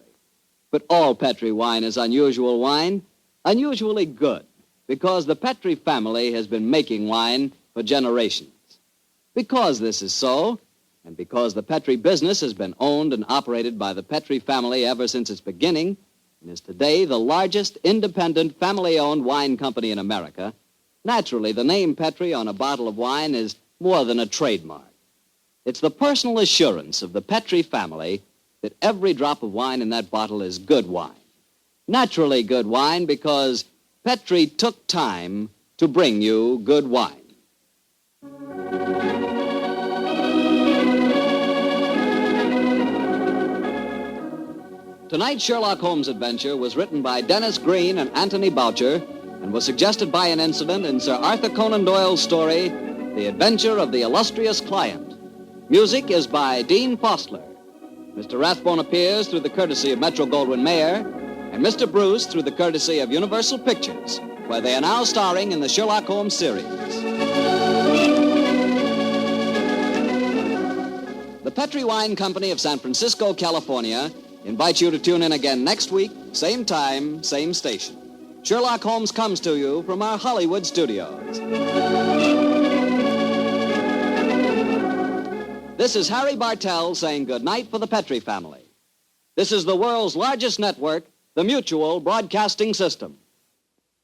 But all Petri wine is unusual wine, unusually good, because the Petri family has been making wine for generations. Because this is so, and because the Petri business has been owned and operated by the Petri family ever since its beginning, and is today the largest independent family-owned wine company in America, naturally the name Petri on a bottle of wine is more than a trademark. It's the personal assurance of the Petri family that every drop of wine in that bottle is good wine. Naturally good wine because Petri took time to bring you good wine. Tonight's Sherlock Holmes adventure was written by Dennis Green and Anthony Boucher and was suggested by an incident in Sir Arthur Conan Doyle's story, The Adventure of the Illustrious Client. Music is by Dean Fostler. Mr. Rathbone appears through the courtesy of Metro-Goldwyn-Mayer, and Mr. Bruce through the courtesy of Universal Pictures, where they are now starring in the Sherlock Holmes series. The Petri Wine Company of San Francisco, California, invites you to tune in again next week, same time, same station. Sherlock Holmes comes to you from our Hollywood studios. This is Harry Bartell saying good night for the Petri family. This is the world's largest network, the Mutual Broadcasting System.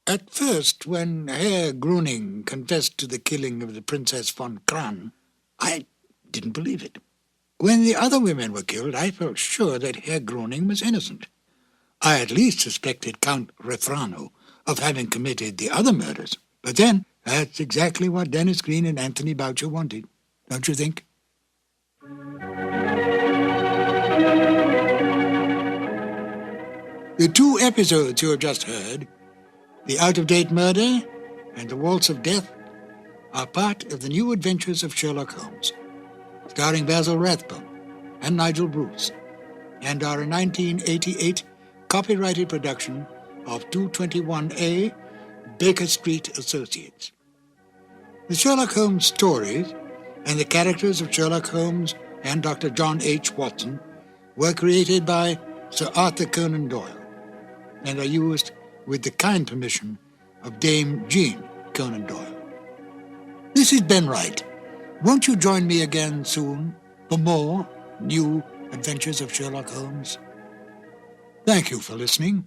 At first, when Herr Gröning confessed to the killing of the Princess von Kran, I didn't believe it. When the other women were killed, I felt sure that Herr Gröning was innocent. I at least suspected Count Refrano of having committed the other murders. But then, that's exactly what Dennis Green and Anthony Boucher wanted, don't you think? The two episodes you have just heard, The Out-of-Date Murder and The Waltz of Death, are part of the new adventures of Sherlock Holmes, starring Basil Rathbone and Nigel Bruce, and are a 1988 copyrighted production of 221A Baker Street Associates. The Sherlock Holmes stories and the characters of Sherlock Holmes and Dr. John H. Watson were created by Sir Arthur Conan Doyle and are used with the kind permission of Dame Jean Conan Doyle. This is Ben Wright. Won't you join me again soon for more new adventures of Sherlock Holmes? Thank you for listening.